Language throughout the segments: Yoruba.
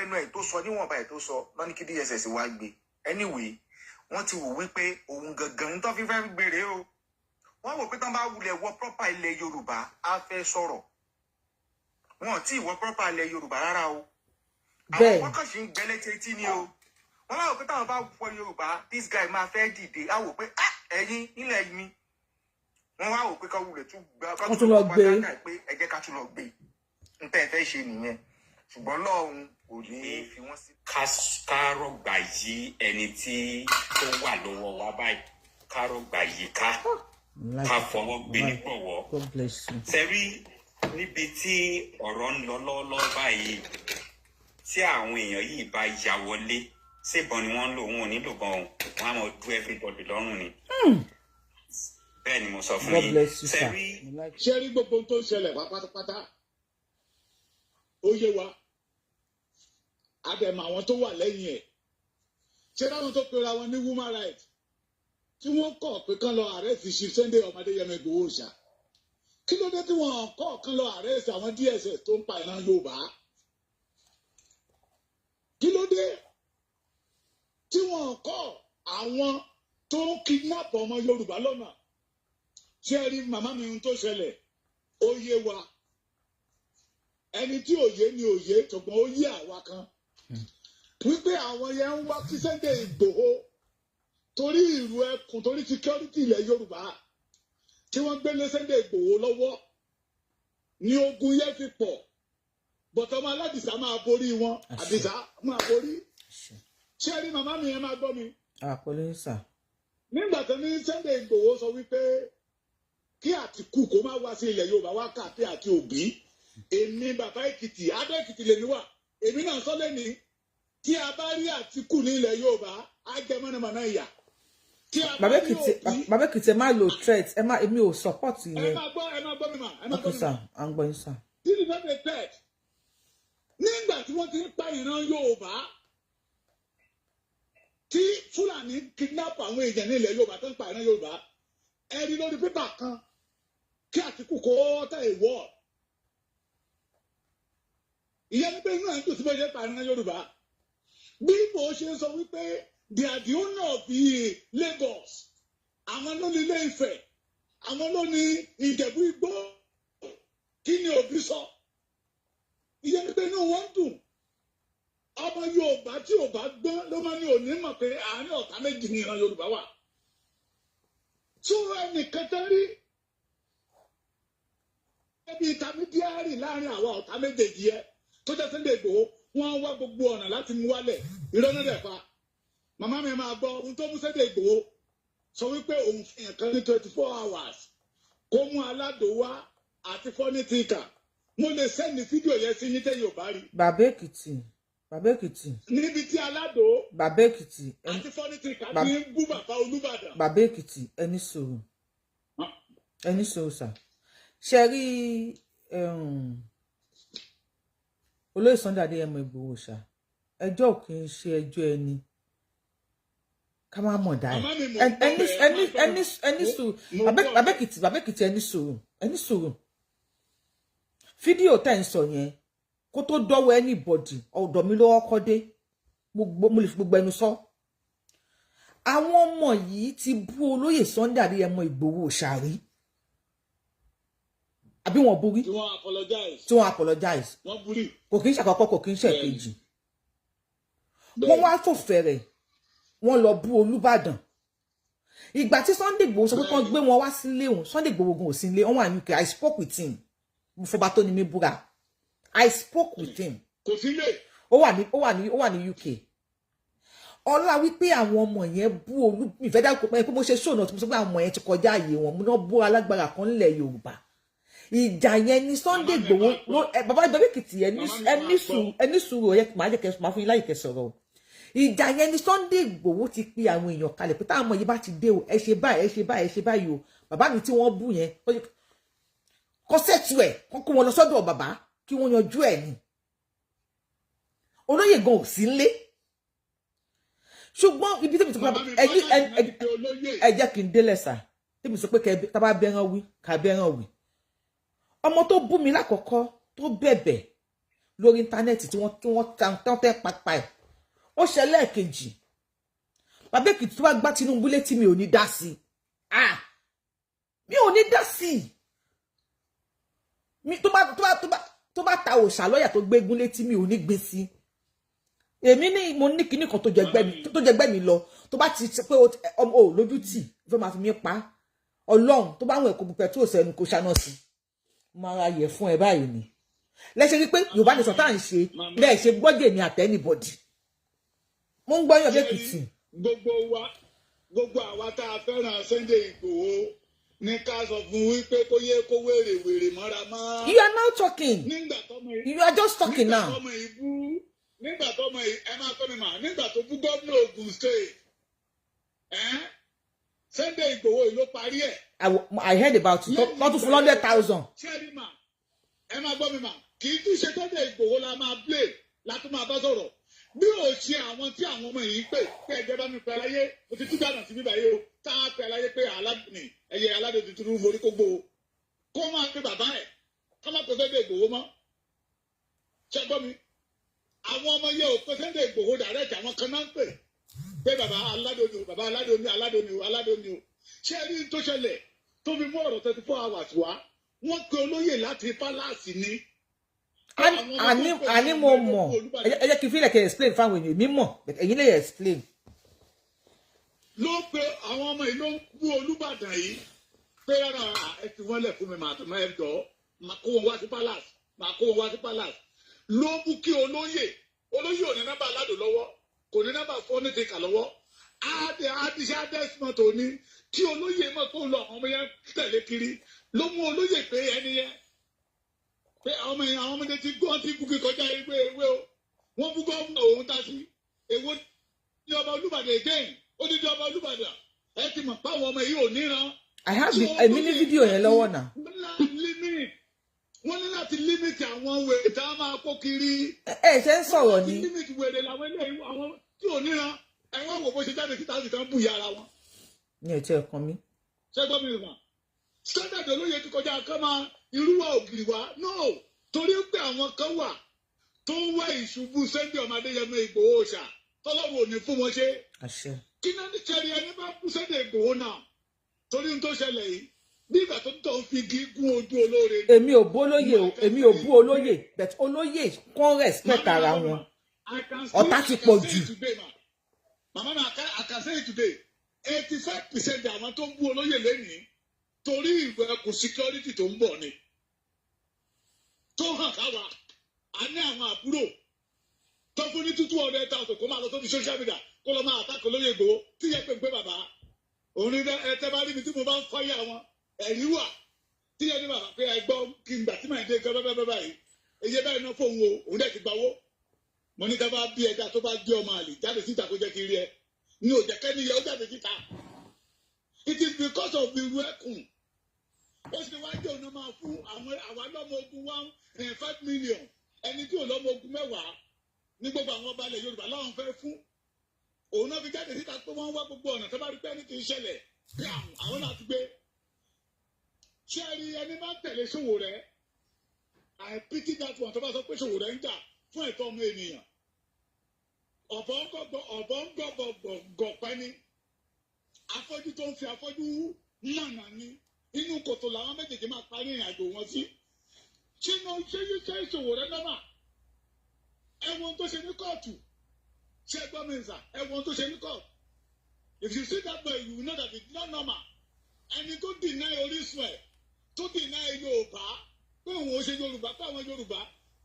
ẹnu ẹ̀ tó sọ níwọ̀nba ẹ̀ tó sọ lọ́ní kí DSS wá gbé anyway wọ́n ti wò wípé òun gangan tó fi fẹ́ gbèrè o wọ́n wò pé tán bá wulẹ̀ wọ proper ilẹ̀ Yorùbá á fẹ́ sọ̀rọ̀ wọn tí ìwọ proper ilẹ̀ Yorùbá rárá o àwọn wọn kàn sí ń gbẹ́lẹ́ tẹ́tí ni o wọ́n wá wò pé táwọn bá wọ Yorùbá this guy máa fẹ́ dìde á wò pé ẹ̀yin nílẹ̀ mi wọ́n wá wò pé ká wulẹ̀ tún lọ gbé pé ẹ jẹ́ ká tún lọ gbé n tẹ́ fẹ́ ṣe nìyẹn ṣùgbọ́n lọ́hùn kò ní fi wọ́n sí. kárọ̀gbà yí ẹni tí ó wà lọ́wọ́ wa báyìí kárọ̀gbà yí ká fọwọ́ gbé nípọ̀wọ́ sẹ́rí níbi tí ọ̀rọ̀ ń lọ lọ́wọ́lọ́wọ́ báyìí tí àwọn èèyàn yìí bá ya wọlé ṣèbọn ni wọ́n ń lò wọn ò nílò gan wọn á mọ̀ du everybody lọ́rùn ni bẹ́ẹ̀ ni mo sọ fún yín sẹ́rí gbogbo tó ń ṣẹlẹ̀ wá pátápátá ó yé wa àdèmọ àwọn tó wà lẹ́yìn ẹ̀ ṣé láwọn tó pera wọn ní woman rights tí wọ́n kọ̀ pé kán lọ arrest Chief Sunday Ọmọdéyẹmọ Ìgbòho ṣá kí ló dé tí wọ́n kọ̀ kán lọ arrest àwọn D.S.S tó ń pa ìran Yorùbá kí ló dé tí wọ́n kọ̀ àwọn tó ń kidnap ọmọ Yorùbá lọ́nà ṣé ẹ rí màmá mi ohun tó ṣẹlẹ̀ ó yé wa ẹni tí òye ni òye ṣùgbọ́n ó yé àwa kan wípé àwọn yẹn ń wá kí Sunday Ìgbòho torí ìlú ẹkùn torí security ilẹ̀ Yorùbá tí wọ́n gbélé Sunday Ìgbòho lọ́wọ́ ní ogun yẹn fi pọ̀ bọ̀tọ̀ ọmọ aládìsá máa borí wọn àdìsá máa borí ṣé rí màmá mi yẹn máa gbọ́ mi. àpòlísà. nígbà tó ní Sunday Ìgbòho sọ wípé kí Àtìkù kó má wá sí ilẹ̀ Yorùbá wá kàpé àti Òbí èmi bàbá Èkìtì Adó Èkìtì lèmi wà èmi náà sọ lẹ́ni tí a bá rí Àtìkù ní ilẹ̀ Yorùbá á jẹ mọ́nàmọ́ná ìyà. bàbá Èkìtì ẹ má lo threat ẹ má èmi ò support yẹn. ẹ má gbọ́ mi mà ẹ má gbọ́ mi mà. à ń gbọ́ yín sà. this is not a threat. nígbà tí wọ́n ti ń pa ìran Yorùbá tí Fúlàní kidnap àwọn èèyàn ní ilẹ̀ Yorùbá tó ń pa ìran Yorùbá ẹ rí lórí pépà kan kí Àtìkù kó tẹ̀ ìwọ́ ìyẹn ní pé inú ẹ̀ ń tò sí bẹ́ẹ̀ pa ìran Yorùbá bí mo ṣe sọ wípé they are the owner of the Lagos àwọn ló ní Ilé Ifẹ̀ àwọn ló ní Ìjẹ̀bú Igbó kí ni Òbí sọ ìyẹn ní pé inú wọn dùn ọmọ Yorùbá tí ò bá gbọ́n ló máa ní òní mọ̀ pé àárín ọ̀tá méjì ní ìran Yorùbá wà tó ẹnìkan tẹ́ rí ẹbí intermediary láàrin àwọn ọ̀tá méjèèjì yẹ tó jẹ́ Sunday Igboho wọ́n wá gbogbo ọ̀nà láti mú wálẹ̀ ìrọ́nà rẹ̀ pa màmá mi máa gbọ́ ohun tó mú Sunday Igboho sọ wípé òun fi hàn kan ní 24 hours kó mú aládò wá àti fọ́nìtìkà mo lè sẹ́ni fídíò yẹn sí yín tẹ́ yóò bá rí. bàbá Èkìtì. níbi tí aládò. bàbá Èkìtì. àti fọ́nìtìkà ti ń bú bàbá Olúbàdàn. bàbá Èkìtì ẹni sọ̀rọ̀ sà ṣe rí Olóyè Sunday Adéyẹmọ Ìgbòho ṣá ẹjọ́ ò kì í ṣe ẹjọ́ ẹni ká má mọ̀ dáa ẹni sùúrù bàbá Èkìtì ẹni sùúrù fídíò tẹ́ ń sọ yẹn kó tó dọ́wọ́ anybody ọ̀dọ̀ mi ló kọ́kọ́ dé mo lè fi gbogbo ẹnu sọ àwọn ọmọ yìí ti bú Olóyè Sunday Adéyẹmọ Ìgbòho ṣàrí àbí wọ́n burí tí wọ́n apologize wọ́n burí kò kí n ṣàkọ́kọ́ kò kí n ṣèkejì wọ́n wá fò fẹ̀rẹ̀ wọ́n lọ bú Olúbàdàn ìgbà tí Sunday Igboho sọ pé kán gbé wọn wá sílé òun Sunday Igboho gan ò sí ilé wọn wà ní UK I spoke with him fọba tó ní mi búra I spoke with him kò sí ilé ó wà ní UK ọlá wípé àwọn ọmọ yẹn bú ìfẹ́ dákò pé mo ṣe ṣòna tí mo sọ pé àwọn ọmọ yẹn ti kọjá ààyè wọn mo náà bú alágbára kan nílẹ̀ Yorùbá ìjà yẹn ni Sunday Igboho bàbá Èkìtì ẹni sùúrù ọ̀yẹ́ máa jẹ́ kẹ́ máa fún yín láyè kẹ́ sọ̀rọ̀ ìjà yẹn ni Sunday Igboho ti pe àwọn èèyàn kalẹ̀ pé táwọn ọmọ yìí bá ti dé o ẹ ṣe báyìí o bàbá mi tí wọ́n bú yẹn kó sẹ́tù ẹ̀ kó kó wọn lọ sọ́dọ̀ bàbá kí wọ́n yanjú ẹ̀ ni olóyè gan ò sí nlé ṣùgbọ́n ibi tí mo ti pa ẹ jẹ́ kí n délẹ̀ sà tí mo sọ pé ká bá bẹ́ràn wí ká bẹ́ràn wí ọmọ tó bú mi lákọ̀ọ́kọ́ tó bẹ̀bẹ̀ lórí íńtánẹ́ẹ̀tì tí wọ́n tán tẹ́ pápá ẹ̀ ó ṣẹlẹ̀ kejì bàbá Èkìtì tó bá gbá Tinubu létí mi ò ní dá sí mi ò ní dá sí mi tó bá ta òòṣà lọ́yà tó gbégún létí mi ò ní gbé sí èmi ní mo ní kinní kan tó jẹgbẹ́ mi lọ tó bá ti pé ọmọ ò lójú tì fẹ́ máa fi mí pa Ọlọ́run tó bá wọn ẹ̀kọ́ bu petrol sẹ́nu kó ṣáná sí mo ara yẹ fún ẹ báyìí ni lẹ́sẹ̀ rí pé Yorùbá nìkan tá à ń ṣe bẹ́ẹ̀ ṣe gbọ́dẹ̀ ní àtẹ́nìbọ̀dì mo ń gbọ́ yàn Èkìtì. gbogbo àwa tá a fẹ́ràn Sunday Igboho ní ká sọ fún wípé kó yé kó wèrè mọ́ra mọ́. You are now talking. You are just talking now. nígbà tọ́mọ ẹ máa tọ́ mi mà nígbà tó bú gómìnà Ògùn state Sunday Igboho ló parí ẹ̀. I heard about it. Not for 100,000. ṣẹ́ni mà ẹ máa gbọ́ mi mà kì í tún ṣe Sunday Igboho la máa blé látún máa bá sọ̀rọ̀ bí ò ṣe àwọn tí àwọn ọmọ yìí pè pé ẹ̀jẹ̀ bá mi pẹ́ láyé mo ti túbọ̀ àná sí bíbá yìí o tá a pẹ́ láyé pé aládùn ẹ̀yẹ aládùn tuntun forí kó gbó o kó máa pe bàbá ẹ̀ ká má pe Sunday Igboho mọ́ ṣẹ́gbọ́n mi àwọn ọmọ yẹn ò pe Sunday Igboho direct àwọn kan náà ń pè pé bàbá aládùn o bàbá aládùn o ṣé ẹni tó ṣẹlẹ̀ tó fi mú ọ̀rọ̀ 24 hours wá wọ́n pe olóyè láti pálásì ni. Àní mo mọ̀ ẹ jẹ́ kí n fi lẹ̀kẹ́ explain fáwọn èèyàn mi mọ̀ ẹ̀yin lè explain. ló pe àwọn ọmọ yìí ló ń kú Olúbàdàn yìí pé rárá ẹ ti wọ́n lẹ̀ fún mi màá tó máa ẹ jọ máa kó wọn wá sí palace ló mú kí olóyè ò ní nọ́mbà aládùn lọ́wọ́ kò ní nọ́mbà fọ́nìtìkà lọ́wọ́ àdìsí adẹ́sìmọ̀ tó ní tí olóyè mọ̀ tó lọ àwọn ọmọ yẹn tẹ̀lé kiri ló mú olóyè pé ẹni yẹn pé àwọn ọmọdé ti gbọ́n ti gúgi kọjá ewé o wọ́n bú gómìnà òun tá sí èwo ní ọba Olúbàdàn again ó ní ọba Olúbàdàn ẹ ti mọ̀ páwọn ọmọ yìí ò níran. I have the mini video yẹn lọ́wọ́ náà. wọ́n ní láti limit àwọn wèrè tá a máa kó kiri. Ṣe ń sọ̀rọ̀ ni. limit wèrè làwọn eléyìí àwọn tí ò níran ẹ wá wò bó ṣe jáde síta sì kan bù yàrá wọn. ní ẹ̀tí ẹ̀kan mi. ṣẹ́gbọ́n mi rà standard olóye ti kọjá kán máa irúwà ògiri wa no torí pé àwọn kan wà tó ń wá ìṣubú Sunday ọmọ Adéyẹmọ Ìgbòho ṣá tọ́lọ́run ò ní fún wọn ṣe. kí náà ní kẹrì ẹni bá kú Sunday Ìgbòho náà torí n tó ṣẹlẹ̀ yìí bí ìgbà tó ń tọ́ ń fi igi gún ojú olóore. èmi ò bú olóyè o èmi ò bú olóyè but olóyè kàn respect ara wọn ọ̀tá ti pọ̀ jù. màmá mi I can say it today 85% àwọn tó ń bú olóyè lẹ́nìí torí ìwé ẹkùn security tó ń bọ̀ ni tó hàn káwa a ní àwọn àbúrò tó fún ní 200,000 kó máa lọ sórí social media kó lọ máa àtàkùn olóyè Ìgbòho tí yẹ pé bàbá òun ní ẹ bá rí mi tí mo bá ń fáyà wọn ẹ̀rí wà tí yẹ ní bàbá pé ẹ gbọ́ kí n gbà tí màá dé gan bẹ́ẹ̀ báyìí èyí bẹ́ẹ̀ náà fóun o òun dẹ̀ ti gbawó mo ní ká bá bí ẹja tó bá gbé ọmọ àlè jáde síta kó jẹ́ kí n rí ẹ ní òjẹ́ kẹ́ni yẹ ó jáde síta it is because of the ẹkùn ó sì wá jẹ́ òun máa fún àwa lọ́mọ ogun 5 million ẹni tí ò lọ́mọ ogun 10 ní gbogbo àwọn ọba ilẹ̀ Yorùbá láwọn fẹ́ fún òun náà fi jáde síta pé wọ́n wá gbogbo ọ̀nà tó bá rí pé ẹni kì í ṣẹlẹ̀ bí àwọn náà ti gbé ṣé ẹ rí ẹni máa ń tẹ̀lé Sowore I pity that one tó bá sọ pé Sowore ń jà fún ẹ̀tọ́ ọmọ ènìyàn ọ̀bọ̀ ń gọ̀pẹ́ ni afọ́jú tó ń fi afọ́jú nànà ni inú kòtò làwọn méjèèjì máa parí ìrìn àjò wọn sí ṣé Sowore lọ́mà ẹ̀wọ̀n tó ṣe ní kóòtù ṣé gbọ́ mi nza ẹ̀wọ̀n tó ṣe ní kóòtù if you see that boy you know that it's not normal ẹni tó deny orísun ẹ̀ tó deny Yorùbá pé òun ò ṣe Yorùbá pé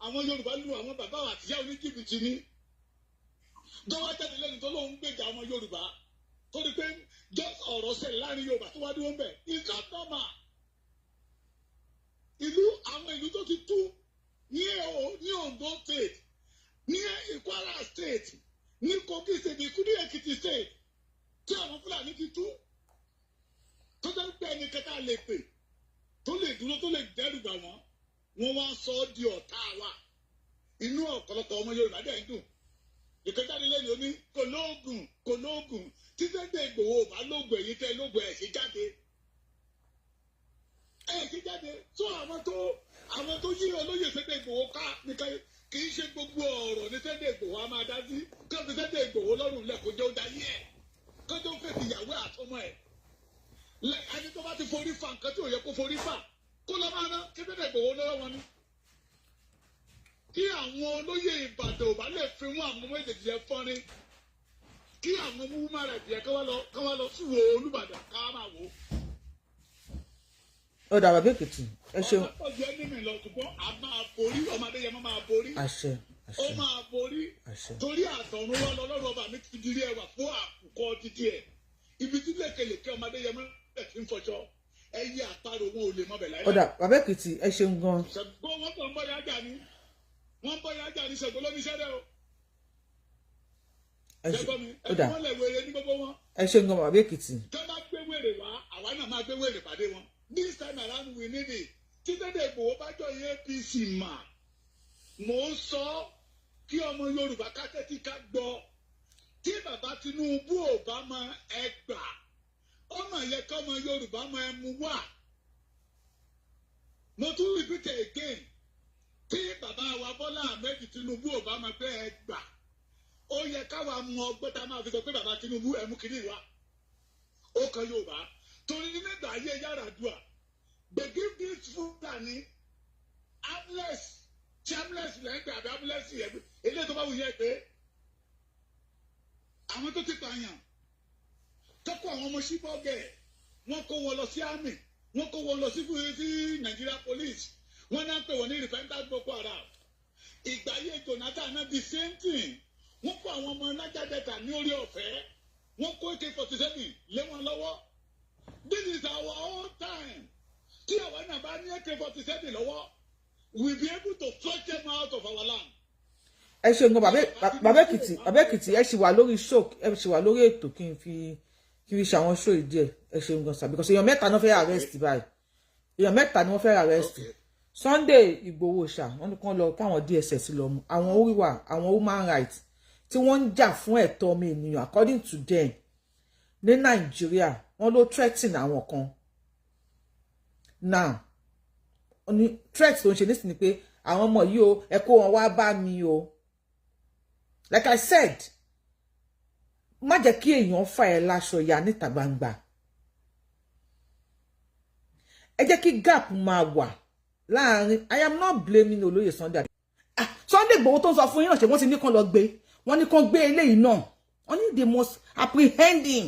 àwọn Yorùbá lu àwọn bàbá àtìyá oníjìbìtì ni dọ́wọ́ jáde lẹ́nu tó lóun gbèjà àwọn Yorùbá tó di pé just ọ̀rọ̀ ṣẹlẹ̀ láàrin Yorùbá tó wá dúró ń bẹ̀ it's not normal àwọn ìlú tó ti tú ní Ondo state ní Kwara state ní Kogi state ní Kudu Ekiti state tí àwọn Fúlàní ti tú tó jẹ́ pé ẹni kẹta lè pè tó lè dúró tó lè dẹ́rù bà wọ́n wá sọ ọ́ di ọ̀tá wa inú ọ̀pọ̀lọpọ̀ ọmọ Yorùbá dẹ̀ ń dùn ìkẹjáde lẹ́nu oní kò lóògùn tí Sunday Igboho bá lóògùn èyí tẹ́ lóògùn ẹ̀ sí jáde tó àwọn tó yí olóyè Sunday Igboho ká nìkan kì í ṣe gbogbo ọ̀rọ̀ ní Sunday Igboho a máa dá sí kó fi Sunday Igboho lọ́rùn lẹ̀ kó jẹ́ ó dayé ẹ̀ kó tó fèsì ìyàwó àtọmọ ẹ̀ ẹni tó bá ti forí fa nǹkan tí ò yẹ kó forí fa kó lọ máa ná kí Sunday Igboho lọ́wọ́ wọn ni. Kí àwọn olóyè Ìbàdàn ò bá lè fi mú àwọn méjèèjì yẹn fọ́nrín kí àwọn woman rights yẹn kí wọ́n lọ fún wo Olúbàdàn ká máa wò ó. Ó dàbà bí Èkìtì ẹ ṣeun. Ọ̀pọ̀jù ẹni mi lọ ṣùgbọ́n a máa borí ọmọdé yẹn máa borí. Àṣẹ. Ó máa borí torí àtọ̀run wá lọ́lọ́run ọba mi ti dirí ẹwà fún àkùkọ títí ẹ̀. Ibi tí lékelèké ọmọdé yẹn máa ń fọṣọ ẹyẹ àparò wọn ò lè mọ bẹ̀ láyé. Ó dà bàbá Èkìtì ẹ ṣeun gan. Ṣègbó wọn kàn ń bọ́ yájà ni wọ́n ń bọ́ yájà ni Ṣègbó ló ní sẹ́dẹ̀ o. Ṣègbó mi ẹni wọ́n lè wèrè ní gbogbo wọn. Ẹ ṣeun gan bàbá Èkìtì. Tó bá gbé wèrè wá àwa náà máa gbé wèrè pàdé wọn. This time around we need it. Tí Sunday Igboho bá jọ APC mà mò ń sọ kí ọmọ Yorùbá ká tẹ́tí ká gbọ́ tí bàbá Tinubu ò bá mọ ẹgbà ọmọ yẹ kọ́ ọmọ Yorùbá mọ ẹmu wà. Mo tún repeat again tí bàbá wa Bọ́lá Ahmed Tinubu ò bá mọ pé ẹgbà ó yẹ káwa mọ ọgbẹ́ tá a máa fi sọ pé bàbá Tinubu ẹmu kìíní wa ó kan Yorùbá torí nígbà ayé Yar'Adua they give this Fulani ambles chambles lẹ́gbẹ̀ẹ́ àbí ambles yẹn ilé tó bá wù yẹ pé àwọn tó ti pààyàn tọ́kọ̀ àwọn ọmọ ṣíbọ́gẹ̀ wọ́n kó wọn lọ sí army wọ́n kó wọn lọ sí Nigeria police wọ́n náà pè wọ́n ní repentant Boko Haram ìgbà ayé Jonathan náà the same thing wọ́n kó àwọn ọmọ Niger Delta ní orí ọ̀fẹ́ wọ́n kó AK-47 lé wọn lọ́wọ́. This is our own time. Tí àwa náà bá ní AK-47 lọ́wọ́, we be able to flush them out of our land. Ẹ ṣe nǹkan bàbá Èkìtì ẹ ṣì wà lórí show ẹ ṣì wà lórí ètò kí n fi ṣàwọn show ìdí ẹ ṣe nǹkan sà because èèyàn mẹ́ta náà fẹ́ arrest báyìí èèyàn mẹ́ta ni wọ́n fẹ́ arrest Sunday Igboho ṣá wọ́n ní kàn lọ káwọn D.S.S lọ mú àwọn oríwà àwọn human rights tí wọ́n ń jà fún ẹ̀tọ́ ọmọ ènìyàn according to them ní Nàìjíríà wọ́n ló threaten àwọn kan now ní threat tó ń ṣe nísìnyí pé àwọn ọmọ yìí o ẹ kó wọn wá bá mi o like I said má jẹ́ kí èèyàn fà ẹ́ láṣọ ya níta gbangba ẹ jẹ́ kí gap máa wà láàrin I am not blaming Olóyè Sunday Sunday Igboho tó ń sọ fún yín náà ṣe wọ́n ti ní kàn lọ gbé wọ́n ní kàn gbé eléyìí náà wọ́n ní they must apprehend him.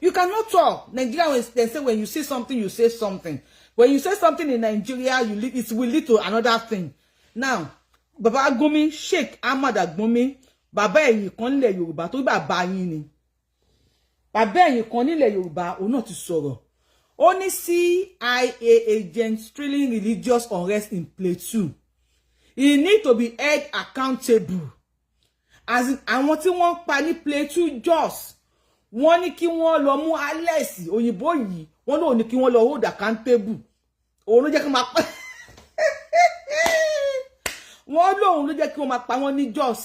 You cannot talk. Nigeria, they say when you say something, you say something. When you say something in Nigeria, it will lead to another thing. Now, Baba Gumi, Sheikh Ahmad Agbomi, Baba ẹ̀yin kan nílẹ̀ Yorùbá tó bàbá yín ni. Baba ẹ̀yin kan nílẹ̀ Yorùbá, ó náà ti sọ̀rọ̀. Ó ní CIA agents thrilling religious unrest in Plateau. He need to be held accountable. As in, àwọn tí wọ́n pa ní Plateau Jos. Wọ́n ní kí wọ́n lọ mú Alex òyìnbó yìí wọ́n ló ní kí wọ́n lọ hold accountable òun ló jẹ́ kí wọ́n máa pa wọ́n lóun ló jẹ́ kí wọ́n máa pa wọ́n ní Jos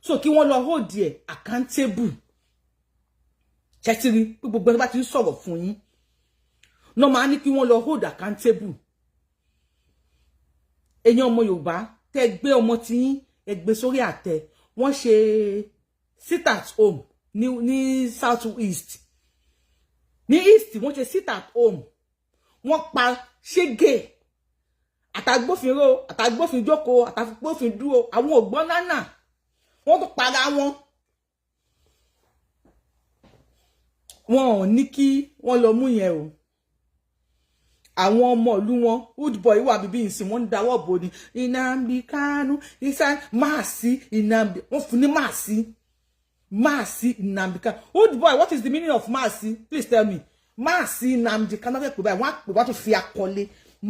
so kí wọ́n lọ hold ẹ̀ accountable ṣẹ́tìrí pé gbogbo ẹni bá ti ń sọ̀rọ̀ fún yín náà máa ní kí wọ́n lọ hold accountable èèyàn ọmọ Yorùbá tẹ́ gbé ọmọ tí yín ẹ gbé sórí àtẹ wọ́n ṣe sit at home ní south east ní east wọ́n ṣe sit at home wọ́n pa ṣégè àtàgbófinjókòó àtàgbófindúró àwọn ògbọ́n nánà wọ́n tó para wọn ò ní kí wọ́n lọ mú yẹn o àwọn ọmọ ìlú wọn wood boy wà bíbí ìsìn wọ́n ń dáwọ́ bò ní Nnamdi Kanu ìsàn máàsì Nnamdi wọ́n fún ní máàsì Nnamdi Kanu wood boy what is the meaning of máàsì please tell me máàsì Nnamdi Kanu fẹ́ pè báyìí wọ́n á tún fi àkọlé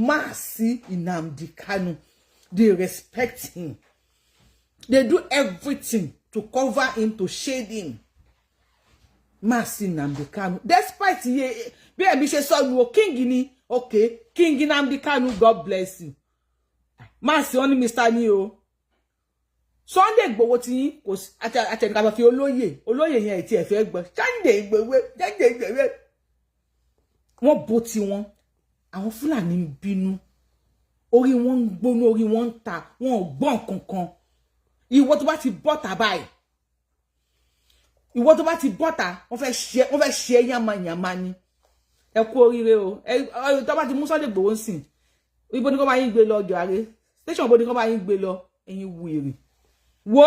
máàsì Nnamdi Kanu they respect him they do everything to cover him to shade him máàsì Nnamdi Kanu despite ye bí ẹ̀mí ṣe sọ lu o king ni okay king Nnamdi Kanu God bless you máàsì wọn ní Mr. ni o Sunday Igboho tí yín kò àtẹnìkàbọ̀ fi olóyè yẹn ti ẹ̀fẹ́ gbọ́ Sunday Igboho jẹ́jẹ́. Wọ́n bó ti wọn àwọn Fúlàní ń bínú orí wọn ń gbóná orí wọn ń ta wọn ò gbọ́ nǹkan kan ìwọ tó bá ti bọ́ta báyìí ìwọ tó bá ti bọ́ta wọ́n fẹ́ ṣe yàmàyàmà ni ẹ kú oríire o tó bá ti mú Sunday Igboho sìn ibo ni kò máa yín gbé lọ ọjọ́ ààrẹ station ibo ni kò máa yín gbé lọ ẹ̀yin wèrè wo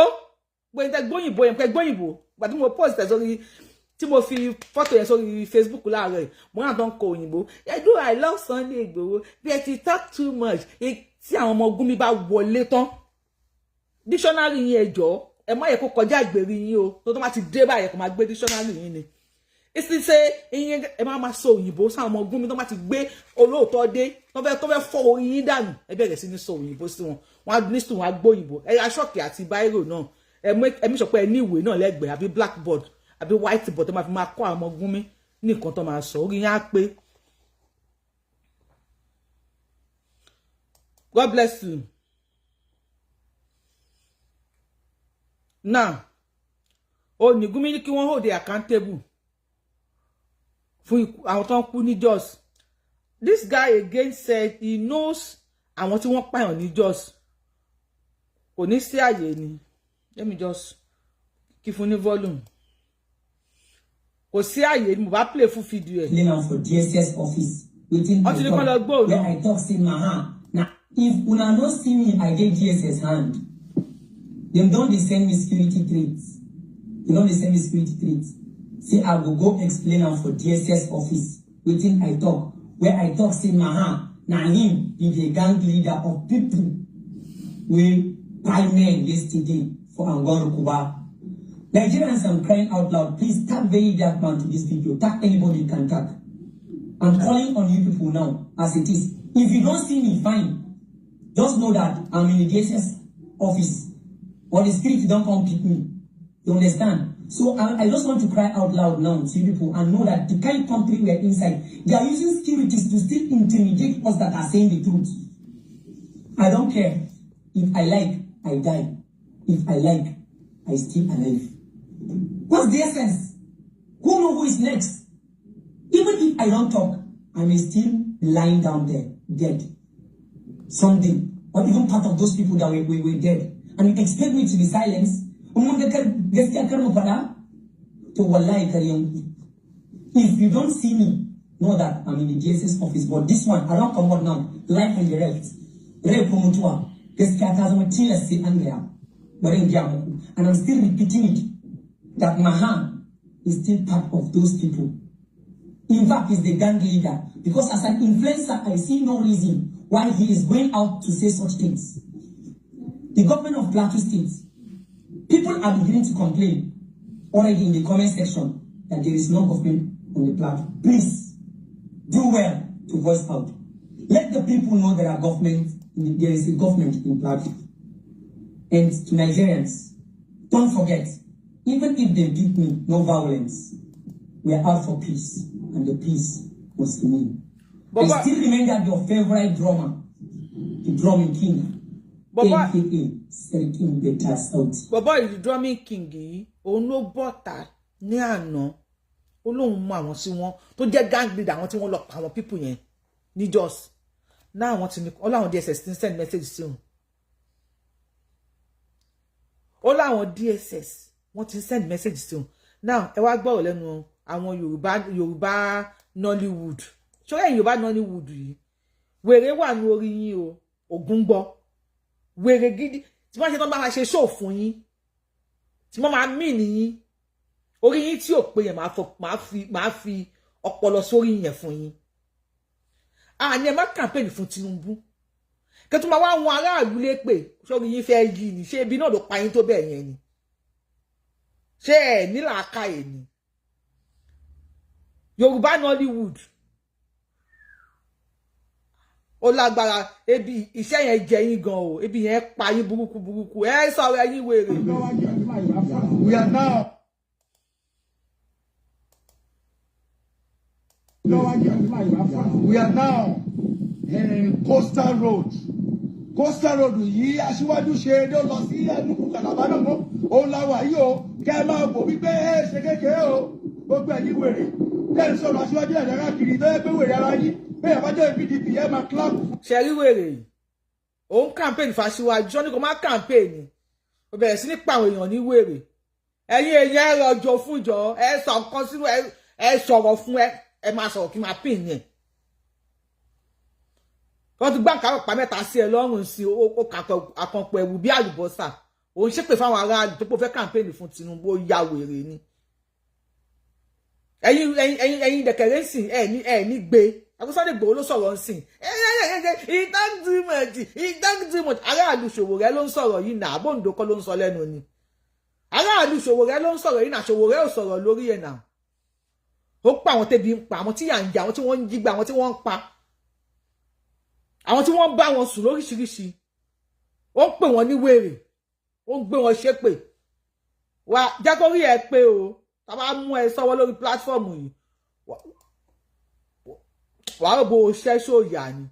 gbẹ̀yìn tẹ gbóyìnbó yẹn pẹ́ gbóyìnbó gbà tí mo post ẹ̀ sórí tí mo fi fọ́tò yẹn sórí Facebook láàárọ̀ mo náà tó ń kọ òyìnbó do I love Sunday Igboho but he talk too much tí àwọn ọmọ ogun mi bá wọlé tán dictionary yín ẹjọ́ ẹ má yẹ kó kọjá ìgbèrí yín o tó bá ti dé báyìí kó máa gbé dictionary yín ni ìsì ṣe ìyẹn ẹ má sọ òyìnbó sáwọn ọmọ ogun mi tó bá ti gbé olóòótọ́ dé tó fẹ́ fọ́ orí yín dànù ẹ bẹ̀rẹ̀ sí ní sọ òyìnbó sí wọn wọn á ní sùn wọn á gbóyìnbó ẹ aṣọ́ọ̀kì àti báírò náà ẹ mí sọ pé ẹ ní ìwé náà lẹ́gbẹ̀ẹ́ àbí blackboard àbí whiteboard tó máa fi máa kọ́ àwọn ọmọ ogun mi ní nǹkan tó máa sọ orí yín á pé. God bless you. Now, Gumi ní kí wọ́n hold accountable fún àwọn tó ń kú ní Jos. This guy again said he knows àwọn tí wọ́n pààyàn ní Jos. Kò ní sí àyè ni. Let me just kí fún ní volume. Kò sí àyè ni mo bá play fún video ẹ̀. Now for D.S.S office waiting for where I talk say my now if una no see me I get D.S.S hand. Them don't send me security threats. They don't send me security threats. Say I will go explain am for D.S.S office waiting I talk where I talk say my now him is the gang leader of people we buy men yesterday for Angola Cuba. Nigerians, I'm crying out loud. Please tag very dark man to this video. Tag anybody you can tag. I'm calling on you people now, as it is. If you don't see me, fine. Just know that I'm in the D.S.S office. Or the spirit don't come pick me. You understand? So I just want to cry out loud now to you people and know that the kind of country we are inside, they are using securities to still intimidate us that are saying the truth. I don't care. If I like, I die. If I like, I still alive. What's the essence? Who knows who is next? Even if I don't talk, I may still be lying down there, dead. Someday. Or even part of those people that were dead. And you expect me to be silenced? If you don't see me, know that I'm in the D.S.S office. But this one, I don't come out now. Life and direct. And I'm still repeating it. That Mahan is still part of those people. In fact, he's the gang leader. Because as an influencer, I see no reason why he is going out to say such things. The government of Plateau State, people are beginning to complain already in the comment section that there is no government on the Plateau. Please, do well to voice out. Let the people know there is a government in Plateau. And to Nigerians, don't forget, even if they beat me, no violence. We are out for peace, and the peace must remain. Babaa, I still remember your favorite drummer, the drumming king, Babaa, Sele King Betas out. Babaa is the drumming king yìí, òun ló bọ́ta ní àná, olóhùn mọ àwọn tí wọ́n tó jẹ́ gang leader àwọn tí wọ́n lọ pa àwọn people yẹn ní Jos. Now àwọn tí ní ọláwọn D.S.S ti send message sí wọn. Ọláwọn D.S.S wọ́n ti send message sí wọn. Now ẹ wá gbọ́rọ̀ lẹ́nu àwọn Yorùbá Nollywood. Ṣé ẹ̀yin Yorùbá Nollywood yìí? Wèrè wà ní orí yín o, Ògún gbọ́. Wèrè gidi tí wọ́n ṣe tán bá máa ṣe show fún yín. Tí wọ́n máa mí nìyín. Orí yín tí ò pé yẹn máa fi ọpọlọ sórí yẹn fún yín. Àní ẹ má campaign fún Tinubu. Kẹ́ tún máa wá wọn aráàlú lépè sórí yín fẹ́ yí ni. Ṣé ibi náà ló pa yín tó bẹ́ẹ̀ yẹn ni? Ṣé ẹ ní làákàyè ni? Yorùbá Nollywood ó lágbára ebi iṣẹ́ yẹn jẹ yín gan o ebi yẹn pa yín burúkú ẹ sọ̀rọ̀ ẹ̀yin wèrè. We are now in Coastal Road. Coastal Road yìí aṣíwájú ṣe ló lọ sí ẹnu Calabar náà mọ́ òun làwà yìí o kẹ́ ẹ máa bò wípé ẹ ṣe kékeré o gbogbo ẹ̀yin wèrè kẹ́ ẹ sọ̀rọ̀ aṣíwájú ẹ̀dá káàkiri tó yẹ pé wèrè ara yín bẹ́ẹ̀ bá jẹ́ PDP ẹ máa clap. ṣe rí wèrè òun campaign fàṣíwájú sọ ní kò má campaign ó bẹ̀rẹ̀ sí ní pa àwọn èèyàn ní wèrè ẹ̀yin èèyàn ẹ rọ̀jò fún jọ ẹ sọ nǹkan sínú ẹ sọ̀rọ̀ fún ẹ máa sọ̀rọ̀ kí n máa pín yẹn wọ́n ti gbá nǹkan ọ̀pá mẹ́ta sí ẹ lọ́rùn sí ó àkànpọ̀ ẹ̀wù bí àlùbọ́sà òun ṣépè fáwọn aráàlú tó fẹ́ campaign fún Tinubu ó ya wèrè ni ẹ̀yin dẹ̀kẹ̀rẹ́ sìn ẹ̀ ní gbé Sunday Igboho ló sọ̀rọ̀ nsìn he talk too much aráàlú Sowore ló ń sọ̀rọ̀ yìí náà Bóńdó kọ́ ló ń sọ lẹ́nu ni aráàlú Sowore ló ń sọ̀rọ̀ yìí náà Sowore ò sọ̀rọ̀ lórí ẹ̀ náà ó pa àwọn tẹ́bi ń pa àwọn tí yà ń jà àwọn tí wọ́n ń jí gbà àwọn tí wọ́n ń pa àwọn tí wọ́n bá wọn sùn lóríṣiríṣi ó ń pè wọ́n ní wèrè ó ń gbé wọn ṣépè wá jákòrí ẹ pé o tá bá mú ẹ sọ́wọ́ lórí pílátífọ́ọ̀mù yìí wàá rò bó o ṣẹ́ṣọ́ ìyá ni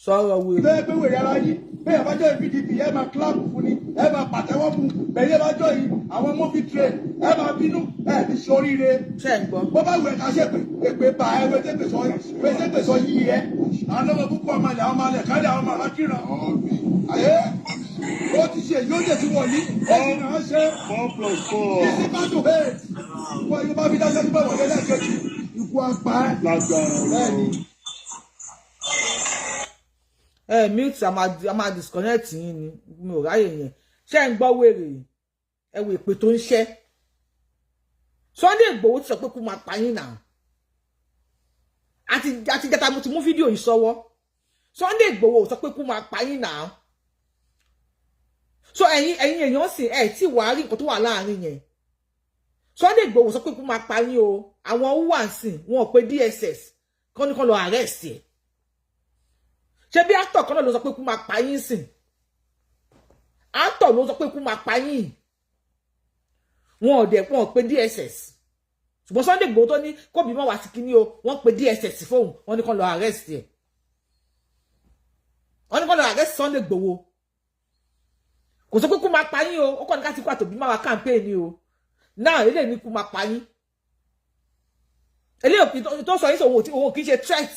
sọ̀rọ̀ wèrè. bẹ́ẹ̀ pé wèrè ara yín bẹ́ẹ̀ bá jọ PDP ẹ máa kíláàpù fún ni ẹ máa pàtẹ́wọ́ fún bẹ́ẹ̀ bá jọ yìí àwọn mọ́fì train ẹ máa bínú ẹ ti ṣoríire. ṣé ń gbọ́. bó bá wù ẹ ká ṣe pé bá ẹ wẹ́tẹ́ pèsè yìí ẹ àwọn ọmọ púpọ̀ ọmọ ilẹ̀ àwọn ọmọ ilẹ̀ káàdì àwọn ọmọ alákìrán. ó ti ṣe yóò jẹ́ ti wọ̀nyí ó ti náà ṣe. 4+4. kí sí pàtó bẹ́ẹ̀ wọ́n yóò bá fi dáṣẹ́ nígbà wọ̀nyí lẹ́ẹ̀kejì ikú apá ẹ̀. bẹ́ẹ̀ ni. Mute a máa disconnect yín ni mi ò ráyè yẹn ṣé ń gbọ́ wèrè ẹ wo èpè tó ń ṣẹ́ Sunday Igboho ti sọ pé kó máa pa yín náà àti jẹta mo ti mú fídíò yìí sọ́wọ́ Sunday Igboho sọ pé kó máa pa yín náà so ẹ̀yin èèyàn sì tí wàá rí nǹkan tó wà láàrin yẹn Sunday Igboho sọ pé kó máa pa yín o àwọn wúwà sìn wọn ò pé D.S.S kán ní kán lọ arrest ẹ̀ ṣé bí actor kan náà ló sọ pé kó máa pa yín sìn actor ló sọ pé kó máa pa yín wọn ò dẹ̀ wọn pé D.S.S ṣùgbọ́n Sunday Igboho tó ní kó bí mọ́ wá sí kíní o wọ́n pe D.S.S fóun wọ́n ní kán lọ arrest ẹ̀ wọ́n ní kán lọ arrest Sunday Igboho kò sọ pé kó máa pa yín o ó kọ́ ní ká ti kó àtòbí máa wá campaign ni o náà eléyìí ní kó máa pa yín eléyìí tó sọ yín sọ òun kì í ṣe threat.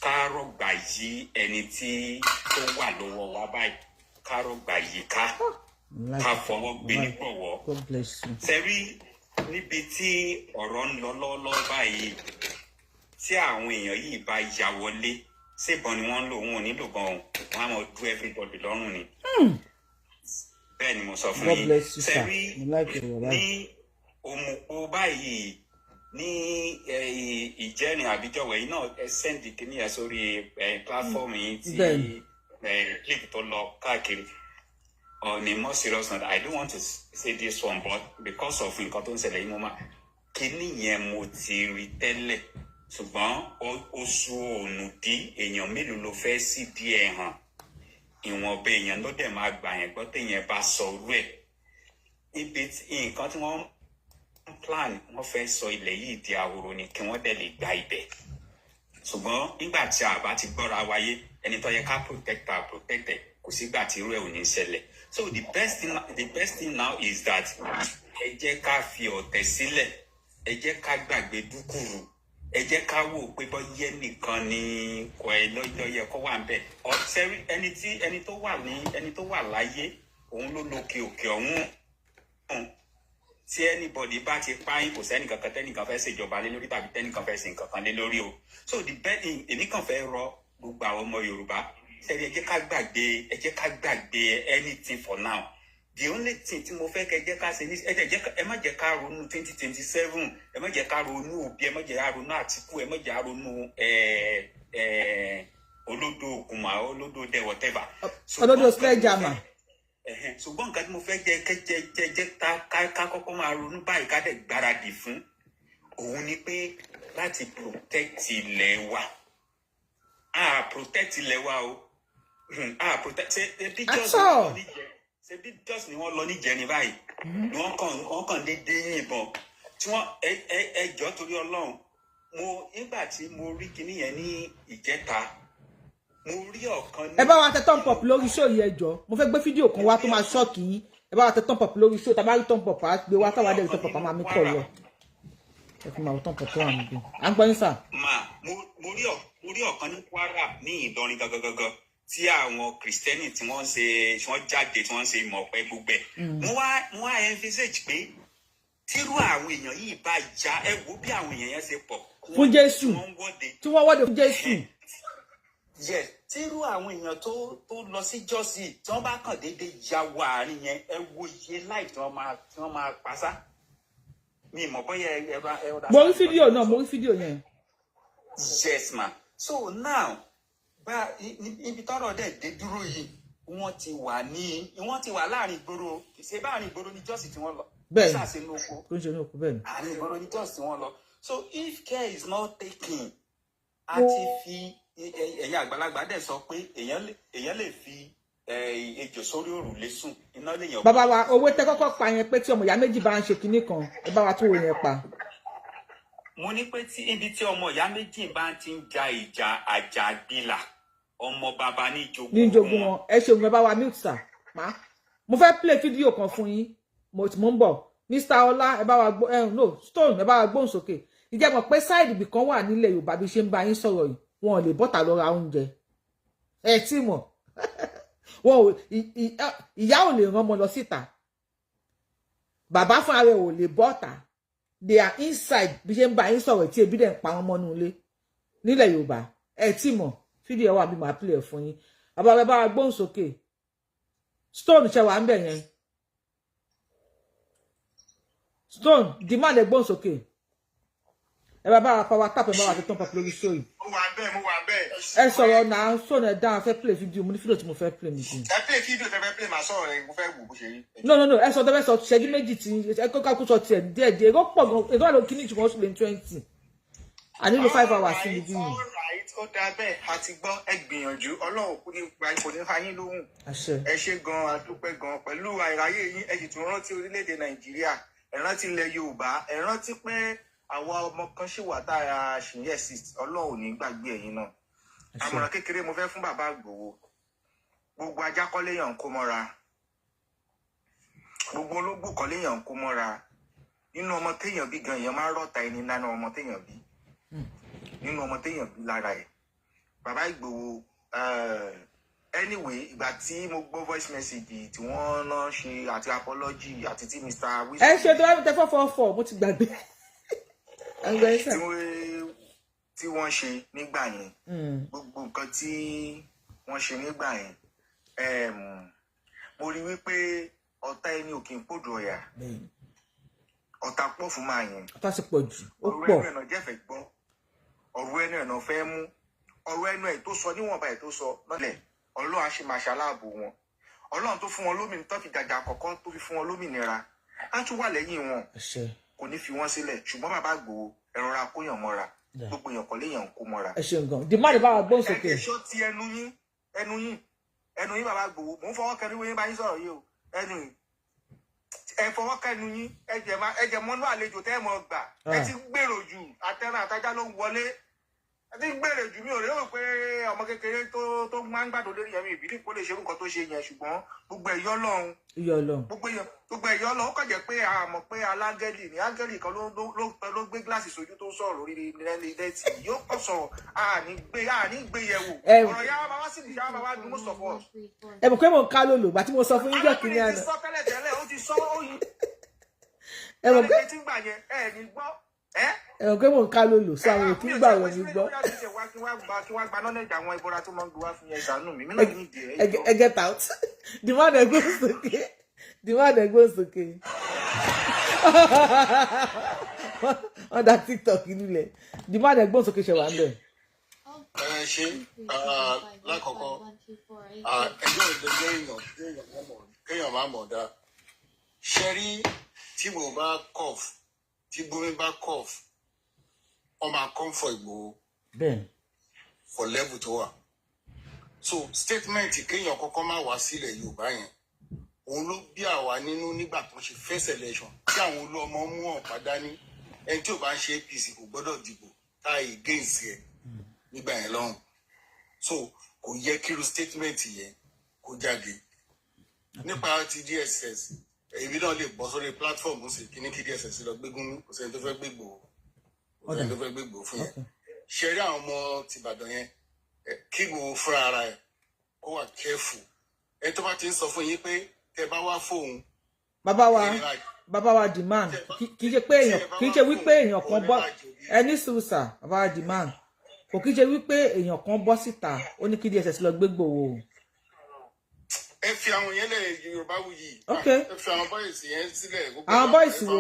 kárọ̀ gbà yí ẹni tí ó wà lọ́wọ́ wa báyìí kárọ̀ gbà yí ká fọwọ́ gbé nípọ̀wọ́ sẹ́rí níbi tí ọ̀rọ̀ ń lọ lọ́wọ́ báyìí tí àwọn èèyàn yìí bá ya wọlé ṣébọn ni wọ́n ń lò wọn ò nílò gan wọn á mọ̀ du everybody lọ́rùn ni bẹ́ẹ̀ ni mo sọ fún yín sẹ́rí ní òmùpó báyìí ní ìjẹrin àbíjọwẹ yìí náà ẹ sẹ́ndì kìíní ẹ sórí platform yìí tí clip tó lọ káàkiri on a more serious note I don't want to say this one but because of nǹkan tó ń ṣẹlẹ̀ yìí mo máa kìíní yẹn mo ti rí tẹ́lẹ̀ ṣùgbọ́n oṣù ònùdí èèyàn mélòó ló fẹ́ sí díẹ̀ hàn ìwọ̀nba èèyàn ló dẹ̀ máa gbà yẹn gbọ́ téèyàn bá sọ orú ẹ̀ ibi nǹkan tí wọ́n plan wọ́n fẹ́ sọ ilẹ̀ yìí di ahoro ni kí wọ́n dẹ̀ lè gba ibẹ̀ ṣùgbọ́n nígbà tí a bá ti gbọ́ra wáyé ẹni tó yẹ ká protect kò sígbà tí irú ẹ̀ ò ní ṣẹlẹ̀ so the best thing now is that ẹ jẹ́ ká fi ọ̀tẹ̀ sílẹ̀ ẹ jẹ́ ká gbàgbé dúkùrù ẹ jẹ́ ká wò pé bọ́yẹ́ nìkan ni kò ẹ lọ́jọ́ yẹ kó wà ń bẹ̀ ọ̀sẹ̀rí ẹni tó wà láyé òun ló lókè òkè ọ̀hún tí anybody bá ti páyín kò sẹ́ni kankan tẹ́nìkan fẹ́ ṣèjọba lé lórí tàbí tẹ́nìkan fẹ́ ṣe nǹkan kan lé lórí o so the best thing èmi kàn fẹ́ rọ gbogbo àwọn ọmọ Yorùbá sẹ́ni ẹ jẹ́ ká gbàgbé anything for now the only thing tí mo fẹ́ kẹ́ jẹ́ ká ṣe ní ẹ má jẹ́ ká ronú 2027 ẹ má jẹ́ ká ronú Obi ẹ má jẹ́ ká ronú Àtíkù ẹ má jẹ́ ká ronú olódò ògùnmá olódò dẹ whatever. olódò sledgehammer. ṣùgbọ́n nǹkan tí mo fẹ́ jẹ́ ká kọ́kọ́ máa ronú báyìí ká dẹ̀ gbáradì fún òun ni pé láti protect ilẹ̀ wa protect ilẹ̀ wa o protect ṣe bí just ni wọ́n lọ níjẹrin báyìí ni wọ́n kàn dédé yìnbọn tí wọ́n ẹjọ́ torí Ọlọ́run nígbà tí mo rí kinní yẹn ní ìjẹta mo rí ọ̀kan ní. ẹ bá wa tẹ thumb up lórí show yìí ẹjọ́ mo fẹ́ gbé fídíò kan wá tó máa ṣọ́ọ̀kì yín ẹ bá wa tẹ thumb up lórí show tàbá rí thumb up á gbé wá táwa dẹ̀ rí thumb up á máa mí kọ̀ lọ ẹ fi máa wọ thumb up tó wà níbí à ń gbọ́ yín sà. mo rí orí ọ̀kan ní Kwara ní Ìlọrin gangan tí àwọn Kristẹni tí wọ́n jáde tí wọ́n ṣe ìmọ̀ ọ̀pẹ gbogbo ẹ̀. Mo wá emphasize pé tírú àwọn èèyàn yìí bá já ẹ wo bí àwọn èèyàn yẹn ṣe pọ̀. Fún Jésù tí wọ́n wọ́de fún Jésù. Yes, tírú àwọn èèyàn tó lọ sí jọ́sì tí wọ́n bá kàn déédéé ya wọ àárín yẹn ẹ wo iye láì tí wọ́n máa pasá. Mi mọ̀ bóyá ẹ mo rí fídíò náà, mo rí fídíò yẹn. Yes ma. So now bá ibi tọ́rọ̀ dẹ̀ dé dúró yìí wọ́n ti wà láàrin ìgboro ṣe bá àárín ìgboro ní jọ́sì tí wọ́n lọ. Bẹ́ẹ̀ni ṣàṣe ní oko. Tó ń ṣe ní oko bẹ́ẹ̀ni. Àárín ìgboro ní jọ́sì tí wọ́n lọ. So if care is not taken a ti fi ẹ̀yin àgbàlagbà dẹ̀ sọ pé èèyàn lè fi ejò sórí òrùlé sùn iná lèèyàn. Bàbá wa owó tẹ́ kọ́kọ́ pa yẹn pé tí ọmọ ìyá méjì bá ń ṣe kinní kan ẹ bá wa tó yẹn pa. Mo ní pé ibi tí ọmọ ìyá méjì bá ti ń ja ìjà àjàgbìlà ọmọ bàbá ní ìjogún wọn. Ẹ ṣeun ẹ bá wa mute sir ma. Mo fẹ́ play fídíò kan fún yín mo ń bọ̀. Mr. Ọlá ẹ bá wa gbọ́ no Stone ẹ bá wa gbóhùn sókè. Ìjẹ́ mọ̀ pé side ibì kan wà nílẹ̀ Yorùbá bí ṣe ń bá yín sọ̀rọ̀ yìí wọn ò lè bọ́ta lọ ra oúnjẹ. Ẹ tí mọ̀ wọn ìyá ò lè rán ọmọ lọ síta. Bàbá fúnra rẹ̀ ò lè bọ́ta. They are inside bí ṣe ń bá yín sọ̀rọ̀ tí ebi dẹ̀ ń pa wọn mọ́nú ilé nílẹ̀ Yorùbá. Ẹ tí mọ̀ fídíò wà bí màá play fún yín. Bàbá rẹ̀ bá wa gbóhùn sókè. Stone ṣe wà ń bẹ̀ yẹn. Stone demand ẹ gbóhùn sókè. Ẹ bá wa power tap ẹ bá wa fi tán papọ̀ lórí show yìí. Mo wà bẹ́ẹ̀. Ẹ sọ̀rọ̀ náà Stone ẹ dáhùn fẹ́ play fídíò mo ní fídíò tí mo fẹ́ play nìyí. Ẹ play fídíò tẹ́ fẹ́ play màá sọ̀rọ̀ rẹ̀ mo fẹ́ wò bó ṣe rí. No ẹ sọ tẹ́fẹ́ sọ ṣẹ́jú méjì tí ẹ kọ́kọ́ kó sọ tiẹ̀ díẹ̀ èrò pọ̀ gan èrò àlọ́ kíní ìtumọ̀ oṣù lè 20. I need 5 hours sí ibi yìí. Ó dáa bẹ́ẹ̀ a ti gbọ́ ẹ gbìyànjú Ọlọ́run kò ní fa yín lóhùn. Ẹ ṣé gan a dúpẹ́ gan pẹ̀lú àìráyè yín ẹ sì tún rántí orílẹ̀-èdè Nàìjíríà ẹ rántí ilẹ̀ Yorùbá ẹ rántí pé àwa ọmọ kan ṣì wà tá a ṣì ń exist Ọlọ́run ò ní gbàgbé ẹ̀yin náà. Àmọ̀ràn kékeré mo fẹ́ fún bàbá Ìgbòho gbogbo ajá kọ́ léèyàn ń kó mọ́ra gbogbo ológbò kọ́ léèyàn ń kó mọ́ra nínú ọmọ téèyàn bí gan èèyàn máa ń rọ́ta ẹni nánà ọmọ téèyàn bí nínú ọmọ téèyàn bí lára ẹ̀ bàbá Ìgbòho anyway ìgbà tí mo gbọ́ voice message tí wọ́n náà ṣe àti apology àti tí Mr. Wisdom. Ẹ ṣe tó wá tẹ 444 mo ti gbàgbé. Tí wọ́n ṣe nígbà yẹn gbogbo nǹkan tí wọ́n ṣe nígbà yẹn mo rí wípé ọ̀tá ẹni ò kì í pòdù ọ̀yà ọ̀tá pọ̀ fún máa yẹn ọ̀tá sì pọ̀ jù ó pọ̀ ọ̀rọ̀ ẹnu ẹ̀nà jẹ́fẹ̀ gbọ́ ọ̀rọ̀ ẹnu ẹ̀nà fẹ́ mú ọ̀rọ̀ ẹnu ẹ̀ tó sọ níwọ̀nba ẹ̀ tó sọ lọ́lẹ̀ Ọlọ́run á ṣe máa ṣaláàbò wọn Ọlọ́run tó fún wọn lómìnira tó fi jàjà àkọ́kọ́ tó fi fún wọn lómìnira á tún wà lẹ́yìn wọn kò ní fi wọ́n sílẹ̀ ṣùgbọ́n bàbá Ìgbòho ẹ̀rọ ra kóyàn mọ́ra gbogbo èèyàn kan léèyàn kó mọ́ra. Ẹ ṣeun gan dìmáàdì bá wa gbóhùn sókè. ẹ̀ṣọ́ ti ẹnu yín bàbá Ìgbòho mò ń fọwọ́ kẹnu yín bá yín sọ̀rọ̀ yìí o ẹnu yìí ẹ fọwọ́ kẹnu yín ẹ̀jẹ̀ mọ́nú àlejò tẹ́ ẹ mọ̀ gbà ẹ ti gbèrò jù àtẹ̀ràn àtajá ló ń wọlé ẹ ti gbèrò jù mí ò lérò pé ọmọ kékeré tó máa ń gbàdọ̀ lórí yẹn mi ìbílẹ̀ kó lè ṣe nǹkan tó ṣe yẹn ṣùgbọ́n gbogbo ẹ̀yọ́ lọ́hùn gbogbo ẹ̀yọ́ lọ́hùn kọ̀ jẹ́ pé a mọ̀ pé alágẹ́lì ní áńgẹ́lì kan ló gbé gíláàsì sójú tó sọ̀rọ̀ lórí ilẹ̀ yóò kọ̀ sọ̀rọ̀ àní gbé yẹ̀wò ọ̀rọ̀ yà wá wá sí ìyá wa wá dùn most of us. Ẹ mọ̀ pé mo ń ká lòlò gbà tí mo sọ fún yín jẹ́ kìnìún àná. alábìrin ti sọ tẹ́lẹ̀ ó ti sọ òyìn. Ẹ mọ̀ pé tí ń gbà yẹn ẹ ní gbọ́ ẹ mọ̀ pé mo ń ká lòlò sọ àwọn òkú gbà wọ̀ ní gbọ́. kí wọ́n gba knowledge àwọn ìbora tó máa ń gbé wá fún yẹn ṣàánú mi náà ní ìdí ẹ̀. Ẹ get out demand ẹ gbóhùn sókè demand ẹ gbóhùn sókè wọ́n dá TikTok nílẹ̀ demand ẹ gbóhùn sókè ṣe wà ń bẹ̀. Ẹ ṣe lákọ̀ọ́kọ́ ẹjọ́ ìdẹ́gbẹ́ kéèyàn má mọ̀ dá ṣe rí tí mo bá cough tí gómìn bá cough wọ́n máa come for Ìgbòho for level tó wà so statement kéèyàn kọ́kọ́ má wá sílẹ̀ Yorùbá yẹn òun ló bí àwa nínú nígbà tó ń ṣe first election tí àwọn olú ọmọ mú ọ̀pá dání ẹni tí ò bá ń ṣe APC kò gbọ́dọ̀ dìbò tá a against ẹ̀ nígbà yẹn lọ́hùn so kò yẹ kíru statement yẹn kó jáde nípa ti D.S.S èmi náà lè bọ́ sórí platform ó sì kíní kí D.S.S lọ gbégún kò sẹ́ni tó fẹ́ gbégbò kò sẹ́ni tó fẹ́ gbégbò fún yẹn ṣeré àwọn ọmọ tìbàdàn yẹn kí Ìgbòho fúnra ara ẹ̀ kó wà careful ẹ tó bá ti ń sọ fún yín pé tẹ bá wá fóun. bàbá wa demand kì í ṣe pé èèyàn kì í ṣe wípé èèyàn kan bọ́ ẹni sùúrùsà bàbá wa demand kò kì í ṣe wípé èèyàn kan bọ́ síta ó ní kí DSS lọ gbé Ìgbòho. ẹ fi àwọn yẹn lẹ Yorùbáwùyí ẹ fi àwọn bọ́ìsì yẹn sílẹ̀ gbogbo àwọn bọ́ìsì wo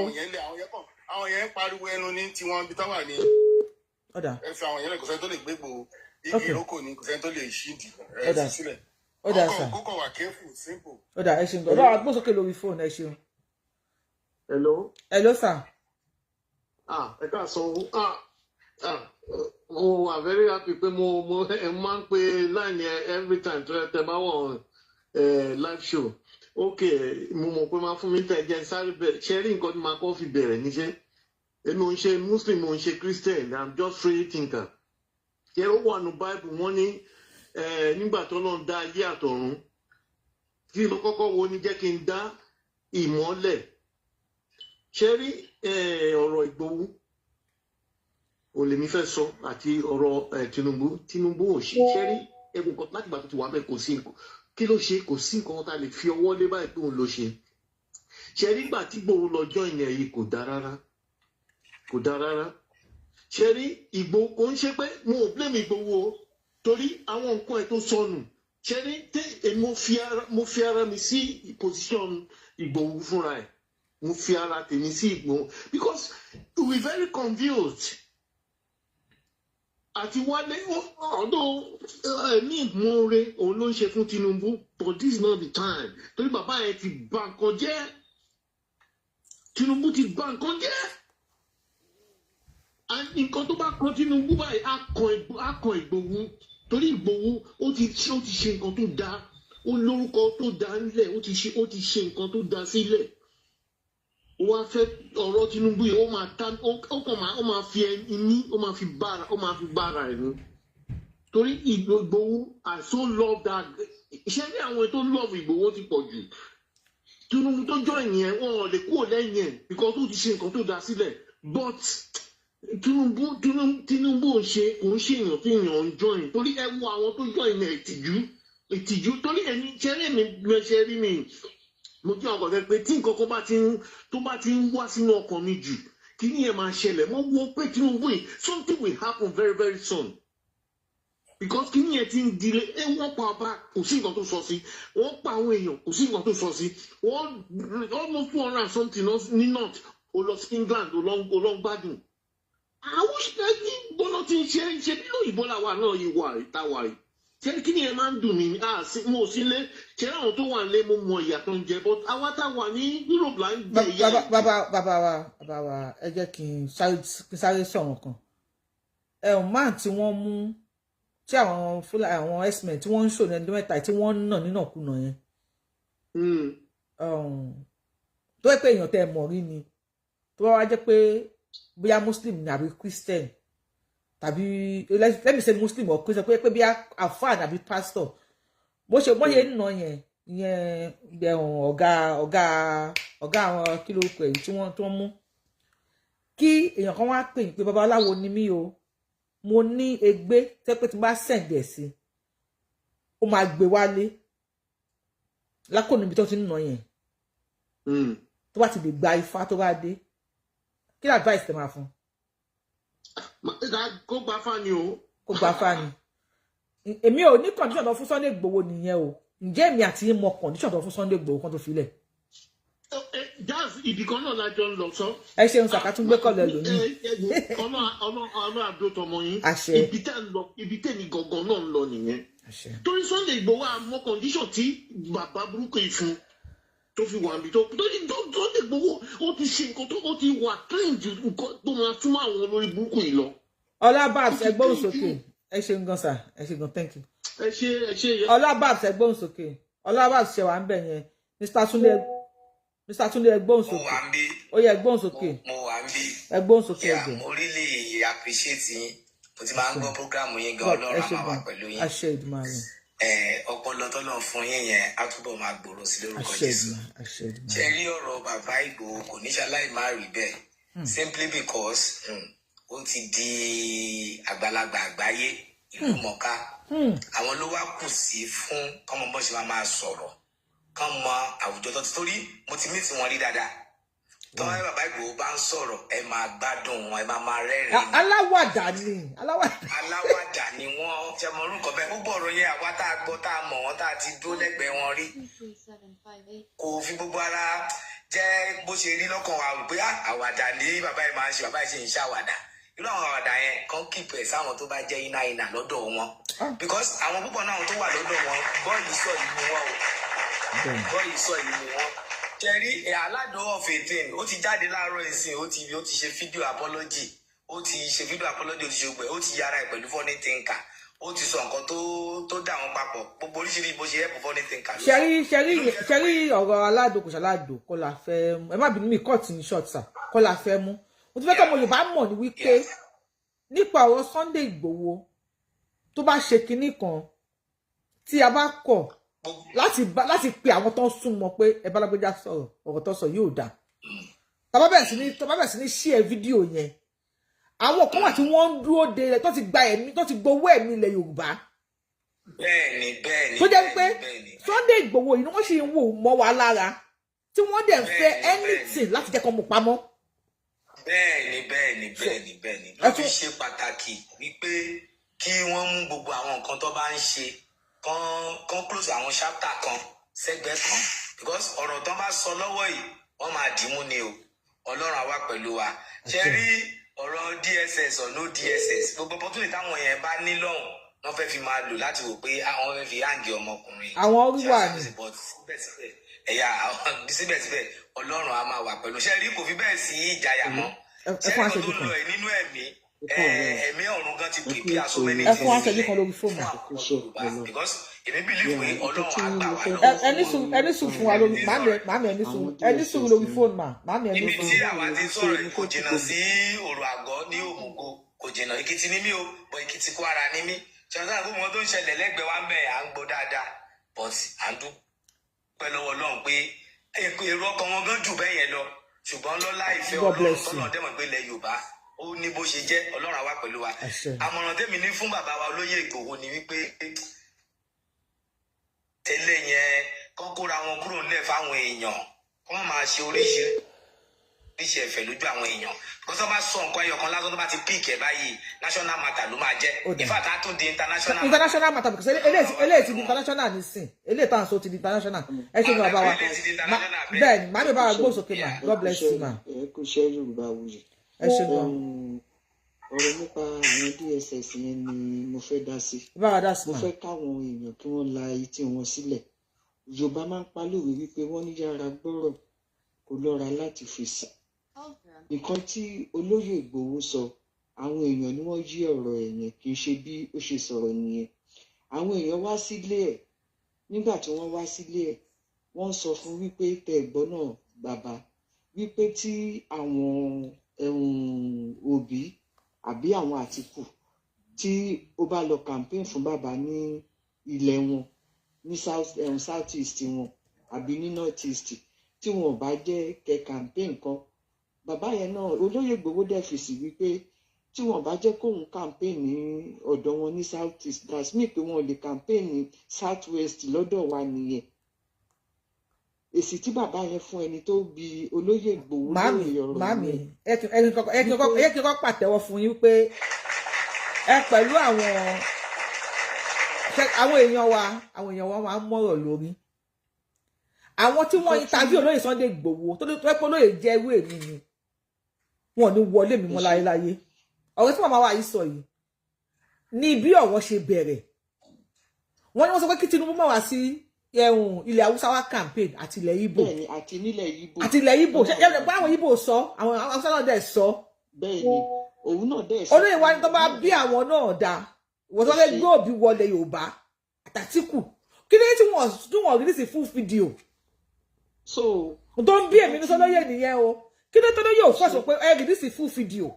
àwọn yẹn pariwo ẹnu ní tiwọn bí táwà ní. ẹ fi àwọn yẹn lẹ kò sẹ́ni tó lè gbé Ìgbòho igi ìrókò ní kò sẹ́ni tó lè ṣídìí ẹ fi sílẹ̀. Kókò wà careful simple. Ẹ ṣeun gan ọlọ́wà gbósókè lórí fóònù ẹ ṣeun. Hello sir. Ẹ káàsán mo wà very happy pé mo máa ń pe line every time tẹ bá wọ̀ live show. Mo mọ̀ pé máa fún mi tẹ̀ jẹ́ sáré bẹ̀rẹ̀ ṣe rí nǹkan tí màá kọ́ fi bẹ̀rẹ̀ níṣẹ́. Èmi ò ń ṣe Muslim, ò ń ṣe Christian, I'm just free thinker. Ṣé ó wà ní Bible wọ́n ní nígbà tó náà dá ayé àtọ̀run kí ló kọ́kọ́ wo ni jẹ́ kí n dá ìmọ́lẹ̀ ṣe rí ọ̀rọ̀ Ìgbòho ò lè mi fẹ́ sọ àti ọ̀rọ̀ Tinubu ò ṣe rí ẹgbùn kan láti gbà tó ti wà bẹ́ẹ̀ kò sí nǹkan kí ló ṣe kò sí nǹkan tá a lè fi ọwọ́ lé báyìí pé òun ló ṣe ṣe rí gbà tí Ìgbòho lọ́jọ́ ìyẹn yìí kò dá rárá ṣe rí Ìgbòho kò ń ṣe pé mo ò blame Ìgbòho o torí àwọn nǹkan ẹ̀ tó sọnù ṣe ní mo fi ara mi sí position Ìgbòho fúnra ẹ̀ mo fi ara tèmi sí Ìgbòho because we very confused àti wálé ọ̀dọ̀ ní ìmúre òun ló ń ṣe fún Tinubu but this is not the time torí bàbá yẹn ti bà nǹkan jẹ́ Tinubu ti bà nǹkan jẹ́ nǹkan tó bá kan Tinubu báyìí á kan Ìgbòho torí Ìgbòho ó ti ṣe nǹkan tó dáa ó lórúkọ tó dáa nílẹ̀ ó ti ṣe nǹkan tó dáa sílẹ̀ wọ́n á fẹ́ ọ̀rọ̀ Tinubu yìí ó máa fi ẹni ó máa fi bára ẹ̀ ní torí Ìgbòho I so love that ṣé ní àwọn tó love Ìgbòho ti pọ̀ jù Tinubu tó jọ ìyẹn wọn ò lè kúrò lẹ́yìn ẹ̀ because ó ti ṣe nǹkan tó dáa sílẹ̀ but Tinubu kò ń ṣe èèyàn tí èèyàn ń join torí ẹ wo àwọn tó join ní ìtìjú torí ẹni ṣẹlẹ̀ mi ṣe rí mi mo jẹ́ ọkọ̀ rẹ pé tí nǹkan kan bá ti ń wá sínú ọkàn mi jù kí ni ẹ máa ṣẹlẹ̀ mo wo pé Tinubu yìí something will happen very very soon because kí ni ẹ ti ń dilé wọ́n pa ọba kò sí nǹkan tó sọ sí wọ́n pa àwọn èèyàn kò sí nǹkan tó sọ sí wọ́n almost 200 something ní north ó lọ sí England ó lọ gbádùn àwọn ṣẹ́gi gbọ́dọ̀ ti ṣe bí òyìnbó làwa náà yìí wà ìtawà yìí ṣé kí ni ẹ máa ń dùn mí mo ò sí lé ṣé àwọn tó wà lé mo mọ ìyà tó ń jẹ but àwa tá wà ní Europe là ń jẹ ìyà. bàbá wa ẹ jẹ́ kí n sáré sọ̀rọ̀ kan máà tí wọ́n mú tí àwọn x-men tí wọ́n ń ṣòro ẹni mẹ́ta tí wọ́n ń nà nínàkúnà yẹn tó yẹ pé èèyàn tẹ́ ẹ mọ̀ rí ni tó wá jẹ́ pé bóyá Muslim ni àbí Christian tàbí let me say Muslim or Christian pé bí àfáà àbí pastor bó ṣe ń nà yẹn ọ̀gá àwọn kí ló kọ èyí tí wọ́n mú kí èèyàn kan wá pè pé babaláwo ni mí o mo ní egbé tẹ́ pé tí bá sẹ̀ǹdẹ̀ sí ó máa gbé wálé lákòóní ibi tó ti ń nà yẹn tó bá ti lè gba ifá tó bá dé kí ni advice tẹ́ máa fún. kó gba fáni o. kó gba fáni èmi ò ní condition tó fún Sunday Igboho nìyẹn o ǹjẹ́ èmi àti yín mọ condition tó fún Sunday Igboho kan tó filẹ̀. jazz ibì kan náà lájọ ń lọ sọ. ẹ ṣeun ṣàkàtúngbé kọlẹ lónìí. ọlọ́ àdótọmọ yín ibi tẹ́ ni gangan náà ń lọ nìyẹn. torí Sunday Igboho àmọ́ condition tí bàbá burúkú yìí fún tó fi wà níbi tó Sunday Igboho ó ti ṣe nǹkan tó ti wà clean ju nǹkan tó máa túmọ̀ àwọn olórí burúkú yìí lọ. Ọlá Babs ẹgbọ́n sókè ẹ ṣeun gan sir ẹ ṣe gan thank you. ẹ ṣe Ọlá Babs ẹgbọ́n sókè Ọlá Babs ṣe wà ń bẹ̀ yẹn Mr. Tunde ẹgbọ́n sókè ó yẹ ẹgbọ́n sókè ẹgbọ́n sókè ẹgbẹ́. mo really appreciate yín mo ti máa ń gbọ́ program yín gan Ọlọ́run máa wà pẹ̀lú yín àṣẹ Ìdùmarè ọpọlọ tọ́lọ̀ fún yín yẹn á túbọ̀ máa gbòòrò sí lórúkọ Jésù ṣe rí ọ̀rọ̀ bàbá Ìgbòho kò ní ṣaláì má rí bẹ́ẹ̀ simply because ó ti di àgbàlagbà àgbáyé ìlú mọ̀ká àwọn ló wá kù sí fún kọ́mọ bọ́ ṣe máa sọ̀rọ̀ kán mọ àwùjọ tó ti torí mo ti mí tí wọ́n rí dáadáa tọ́wọ́ ẹ bàbá Ìgbòho bá ń sọ̀rọ̀ ẹ máa gbádùn wọn ẹ máa rẹ́rìn-ín. aláwàdà ni wọ́n ṣe mọ orúkọ bẹ́ẹ̀ gbogbo ọ̀rọ̀ yẹn àwa tá a gbọ́ tá a mọ̀ wọ́n tá a ti dúró lẹ́gbẹ̀ẹ́ wọn rí kò fi gbogbo ara jẹ́ bó ṣe rí lọ́kàn wa pé àwàdà ni bàbá yìí máa ń ṣe bàbá yìí ṣe ń ṣàwàdà irú àwọn àwàdà yẹn kàn kìpẹ̀ sáwọn tó bá jẹ́ iná lọ́dọ̀ wọn because àwọn púpọ̀ náà tó wà lọ́dọ̀ wọn bọ́ọ̀lù sọ ìlú wọn jẹ́rí aládùn of 18 ó ti jáde láàárọ̀ ìsìn ó ti ṣe fídíò apology ó ti ṣe gbẹ ó ti yára ẹ̀ pẹ̀lú funny thinker ó ti sọ nǹkan tó dà wọn papọ̀ gbogbo oríṣiríṣi bó ṣe ẹ̀pọ̀ funny thinker. ṣẹ́rí ọ̀rọ̀ aládùn kò ṣàládùn kọ́ la fẹ́ mú ẹ má bínú mi cut in short sir kọ́ la fẹ́ mú mo ti fẹ́ kọ́ ọmọ Yorùbá mọ̀ ní wípé nípa ọ̀rọ̀ Sunday Ìgbòho tó bá ṣe kinní kan tí a bá kọ̀ láti pe àwọn tó ń súnmọ́ pé ẹ bá lágbèjà sọ̀rọ̀ ọ̀rọ̀ tó sọ yóò dáa tàbá bẹ̀rẹ̀ sí ní share fídíò yẹn àwọn kan wà tí wọ́n ń dúró de rẹ̀ tó ti gba ẹ̀mí tó ti gbowó ẹ̀mí ilẹ̀ Yorùbá bẹ́ẹ̀ni tó jẹ́ pé Sunday Ìgbòho yìí ni wọ́n sì ń wò mọ́ wa lára tí wọ́n dẹ̀ ń fẹ́ anything láti jẹ́ kó mú pamọ́. bẹ́ẹ̀ni ló fi ṣe pàtàkì wípé kí wọ́n mú gbogbo àwọn nǹkan tó bá ń ṣe kan close àwọn chapter kan sẹ́gbẹ̀ẹ́ kan because ọ̀rọ̀ tó bá sọ lọ́wọ́ yìí wọ́n máa dìímú ni o Ọlọ́run á wà pẹ̀lú wa ṣe rí ọ̀rọ̀ D.S.S or no D.S.S gbogbo opportunity táwọn yẹn bá ní lọ́hùn wọ́n fẹ́ fi máa lò láti wò pé àwọn fẹ́ fi hàǹgì ọmọkùnrin àwọn oríwà ni síbẹ̀síbẹ̀ Ọlọ́run á máa wà pẹ̀lú ṣe rí kò fi bẹ́ẹ̀ sí ìjayà mọ́ ṣe rí kò tó ń lọ ẹ̀ nínú ẹ̀mí ọ̀run gan ti pè pé aṣọ mẹ́ni ẹ fún aṣojú kan lórí fóònù because èmi believe pé Ọlọ́run á gbà wá lọ́wọ́. ẹni sùn fún wa lórí màmí ẹni sùn lórí fóònù màmí ẹni sùn. ibi tí àwa ti sọ̀rọ̀ yìí kò jìnnà sí òrò àgọ́ ní Òmùgọ̀ kò jìnnà Èkìtì ní mí o bọ̀ Èkìtì Kwara ní mí ṣàǹtàn àgbọ̀n wọn tó ń ṣẹlẹ̀ lẹ́gbẹ̀ẹ́ wa ń bẹ̀ à ń gbọ́ dáadáa but à ń dúpẹ́ lọ́wọ́ Ọlọ́run pé èrò ọkàn wọn gan jù bẹ́ẹ̀ yẹn lọ ṣùgbọ́n lọ́lá ìfẹ́ Ọlọ́run tọ́lọ́ dẹ́mọ̀ pé ilẹ̀ Yorùbá ó ní bó ṣe jẹ́ Ọlọ́run á wà pẹ̀lú wa àmọ̀ràn tèmi ní fún bàbá wa Olóyè Ìgbòho ni wípé tẹ́lẹ̀ yẹn kán kóra wọn kúrò nílẹ̀ fáwọn èèyàn kán máa ṣe oríṣiríṣi ẹ̀fẹ̀ lójú àwọn èèyàn kó tó bá sọ nǹkan ẹyọkan lásán tó bá ti píìkì ẹ̀ báyìí national matter ló máa jẹ́ ìfà tá a tún di international matter because eléyìí ti di international nísìn eléyìí tá à ń sọ ti di international ẹ ṣe ní bàbá wa bẹ́ẹ̀ ni màmí bá wa gbó sókè ma God bless you ma. ẹ kò ṣe Yorùbá wuyì ẹ ṣe gan. ọ̀rọ̀ nípa àwọn D.S.S yẹn ni mo fẹ́ dá sí. mo fẹ́ káwọn èèyàn kí wọ́n la etí wọn sílẹ̀. Yorùbá máa ń palówe wípé wọ́n ní yára gbọ́rọ̀ kò lọ́ra láti fèsì. nǹkan tí Olóyè Ìgbòho sọ àwọn èèyàn ni wọ́n yí ọ̀rọ̀ ẹ̀ yẹn kì í ṣe bí ó ṣe sọ̀rọ̀ nìyẹn. àwọn èèyàn wá sílé ẹ̀ nígbà tí wọ́n wá sílé ẹ̀ wọ́n sọ fún wípé tẹ ẹ̀gbọ́n náà bàbá wípé tí àwọn Òbí àbí àwọn Àtìkù tí ó bá lọ campaign fún bàbá ní ilẹ̀ wọn ní south east wọn àbí ní north east tí wọn ò bá jẹ́ kẹ́ campaign kan bàbá yẹn náà Olóyè Ìgbòho dẹ̀ fèsì wípé tí wọn bá jẹ́ kóun campaign ní ọ̀dọ̀ wọn ní south east that's mean pé wọn ò lè campaign ní south west lọ́dọ̀ wa nìyẹn. èsì tí bàbá yẹn fún ẹni tó bi Olóyè Ìgbòho lórí ọ̀rọ̀ màmí ẹ kí n kọ́ pàtẹ́wọ́ fún yín pé ẹ pẹ̀lú àwọn èèyàn wa máa ń mọ̀rọ̀ lórí àwọn tí wọ́n interview Olóyè Sunday Ìgbòho tó pé Olóyè jẹ́ ewé mi ni wọn ò ní wọlé mi mọ́ láyéláyé ọ̀rọ̀ tí màmá wa yìí sọ yìí ní bí ọ̀rọ̀ ṣe bẹ̀rẹ̀ wọ́n ní wọ́n sọ pé kí Tinubu máa wá sí ilẹ̀ Haúsá wa campaign àti ilẹ̀ Ìgbò àti nílẹ̀ Ìgbò àti ilẹ̀ Ìgbò ṣe pé àwọn Ìgbò sọ àwọn Haúsá náà dẹ̀ sọ bẹ́ẹ̀ni òun náà dẹ̀ sọ Olóyè wa ní tó bá bí àwọn náà dá wọ́n tó fẹ́ gbé Òbí wọlé Yorùbá àtàtìkù kí ni tí wọ́n rí sí full video so tó ń bí èmi ní sọlọ́yè nìyẹn o kí ló tó lóye ò fọ́sọ̀ pé ẹ rí sí full video.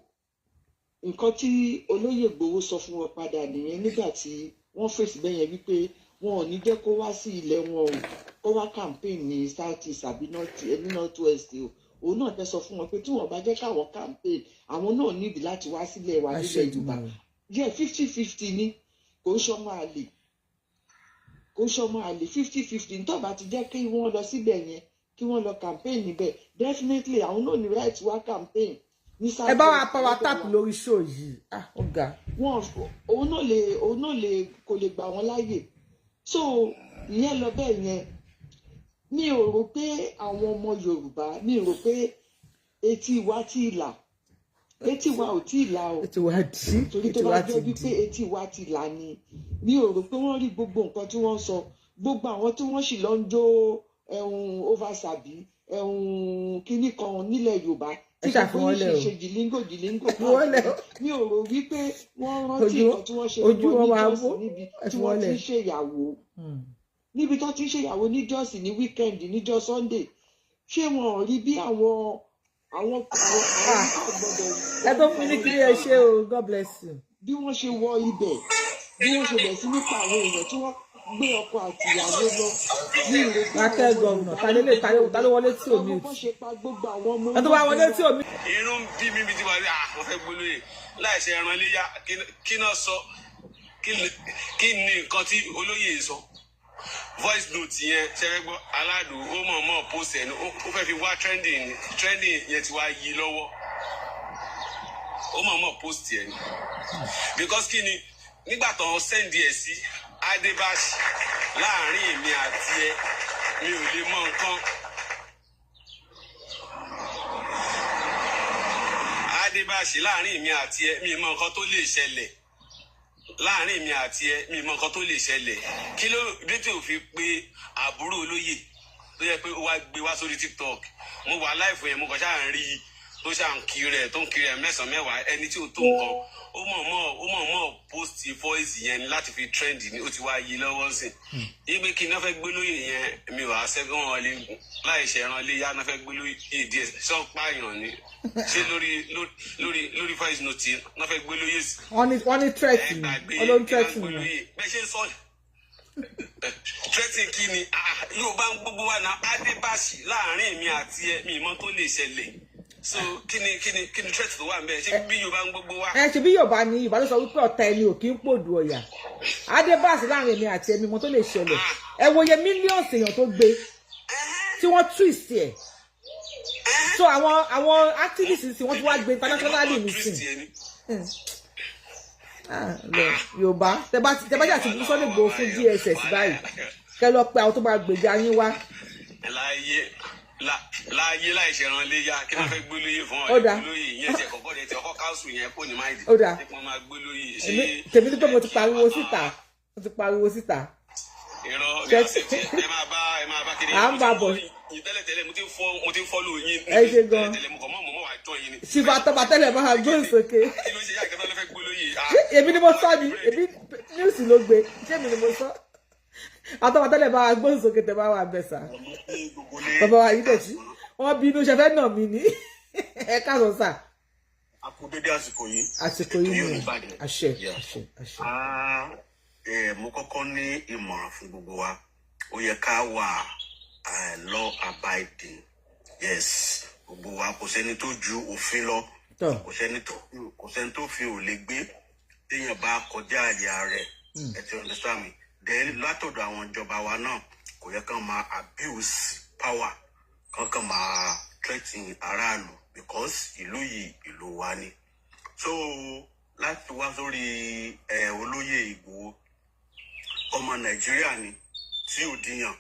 nǹkan tí Olóyè Ìgbòho sọ fún wọn padà nìyẹn nígbà tí wọ́n fèsì bẹ́yẹn wípé wọn ò ní jẹ́ kó wá sí ilẹ̀ wọn o kó wá campaign ní south east àbí north west o òun náà tẹ́ sọ fún wọn pé tí wọ́n bá jẹ́ káwọn campaign àwọn náà níbi láti wá sílẹ̀ wa nílẹ̀ Yorùbá jẹ́ 50-50 ní kò ń ṣọmọ àlè 50-50 tó bá ti jẹ́ kí wọ́n lọ síbẹ̀ yẹn kí wọ́n lọ campaign níbẹ̀ definitely àwọn náà ní right wá campaign. Ẹ bá wa power tap lórí show yìí ó ga. òun náà lè kò lè gbà wọ́n láàyè so ìyẹn lọ bẹ́ẹ̀ yẹn mi ò rò pé àwọn ọmọ Yorùbá mi ò rò pé etí wa ti là etí wa ò tí ì là o torí tó bá jẹ́ wípé etí wa ti là ni mi ò rò pé wọ́n rí gbogbo nǹkan tí wọ́n sọ gbogbo àwọn tí wọ́n sì lọ ń jó oversabi kíní kan nílẹ̀ Yorùbá tí gbogbo yìí ṣe jìlíngò mi ò rò wípé wọ́n rántí nǹkan tí wọ́n ṣe fún wọn ní jọ́sìn níbi tí wọ́n ti ń ṣèyàwó níbi tó ti ń ṣèyàwó ní jọ́sìn ní wíkẹ́ndì níjọ́ Sunday ṣé wọn ò rí bí àwọn ẹ tó fún ní kí ẹ ṣe o God bless you. bí wọ́n ṣe wọ ibẹ̀ bí wọ́n ṣe bẹ̀ sí nípa àwọn èèyàn tí wọ́n gbé ọkọ àti ìyàwó lọ ní ìrètí akẹ́ gọ́ọ̀nà ta ló wọlé tí omi ò tí ẹ tó bá wọlé tí omi. inú ń bí mi tí wọ́n rí àwọn fẹ́ gbólóyè láìsẹ̀ ẹran léyà kí náà sọ kí ni nǹkan tí olóyè sọ voice note yẹn ṣẹlẹ̀ gbọ́ aládùn ó mọ̀ post ẹ̀ ní ó fẹ́ fi wá trending yẹn ti wá yí lọ́wọ́ ó mọ̀ post ẹ̀ ní because kí ni nígbà tó ń send ẹ̀ sí Adébáṣì láàrin èmi àti ẹ mi ò lè mọ nǹkan Adébáṣì láàrin èmi àti ẹ mi mọ nǹkan tó lè ṣẹlẹ̀ láàrin mi àti ẹ mi mọ nǹkan tó lè ṣẹlẹ̀ kí ló dé tí ò fi pé àbúrò olóyè tó yẹ pé ó wá gbé wá sórí TikTok mo wà láìfò yẹn mo kàn ṣáà ń rí i tó ṣáà ń kiri ẹ tó ń kiri ẹ mẹ́sàn-án mẹ́wàá ẹni tí ò tó nǹkan ó mọ̀ post voice yẹn láti fi trend ní ó ti wá yí lọ́wọ́ sí i pé kí n náà fẹ́ gbé lóyè yẹn mi ò wá sẹ́gun wọn lé láì ṣe ẹran lé yá náà fẹ́ gbé lóyè D.S.S sọ́pá èèyàn ni ṣé lórí voice note náà fẹ́ gbé lóyè sí. wọ́n ní threatening ọlọ́run threatening bẹ́ẹ̀ ṣe ń sọ threatening kí ni yóò bá ń gbogbo wa náà Adébáṣì láàrin mi àti ẹ mi ìmọ̀ tó lè ṣẹlẹ̀ so kí ni threat tó wà ń bẹ ṣé bí Yorùbá ń gbogbo wa. ṣe bí Yorùbá ni Yorùbá ló sọ wípé ọ̀tá ẹni ò kí ń pòdù ọ̀yà Adébáṣì láàrin èmi àti ẹmi ìmọ̀ tó lè ṣẹlẹ̀ ẹ wòye mílíọ̀nù èèyàn tó gbé tí wọ́n twist ẹ̀ so àwọn activists tí wọ́n ti wá gbé internationally nìsín Yorùbá tẹ bá jà sí Sunday Igboho fún D.S.S báyìí kẹ lọ pé àwọn tó bá gbèjà yín wá. láàyè láìṣe ran léyà kí wọ́n fẹ́ gbé lóyè fún ọ̀rẹ́ lóyè yẹn ti ẹ̀kọ́ dẹ̀ ti ọkọ̀ káńsù yẹn kò ní máa dì kí wọ́n máa gbé lóyè ṣe. tèmi ní pé mo ti pariwo síta. irọ́ ẹ máa bá kiri à ń bá bọ̀. tẹ́lẹ̀tẹ́lẹ̀ mo ti ń fọ́lù yín tẹ́lẹ̀tẹ́lẹ̀ mo kàn mọ́ wà jọ yín ni. ṣìfà tọ́ba tẹ́lẹ̀ máa gbóhùn sókè. kí ló ṣe yá ìkẹ́tọ́ ló fẹ́ gbé lóyè. èmi ni mo sọ ni èmi news ló gbé ṣé èmi ni mo sọ àtọ́ba tẹ́lẹ̀ máa gbóhùn sókè tẹ́ bá wà bẹ̀ sà. bàbá wa yìí dẹ̀tí wọ́n bínú ṣe fẹ́ nà mí ní ẹ káàsán sà. a kú dédé àsìkò yìí. àsìkò yìí ni àṣẹ. mo kọ́kọ́ ní ìmọ̀ràn fún gbogbo wa ó yẹ ká wà law abiding yes gbogbo wa kò sẹ́ni tó ju òfin lọ kò sẹ́ni tó fi ò lè gbé téèyàn bá kọjá àyà rẹ̀ ẹ ti understand me then látọ̀dọ̀ àwọn ìjọba wa náà kò yẹ kán máa abuse power kán máa threaten aráàlú because ìlú yìí ìlú wa ni so láti wá sórí olóyè Ìgbòho ọmọ Nàìjíríà ni tí ò dìyàn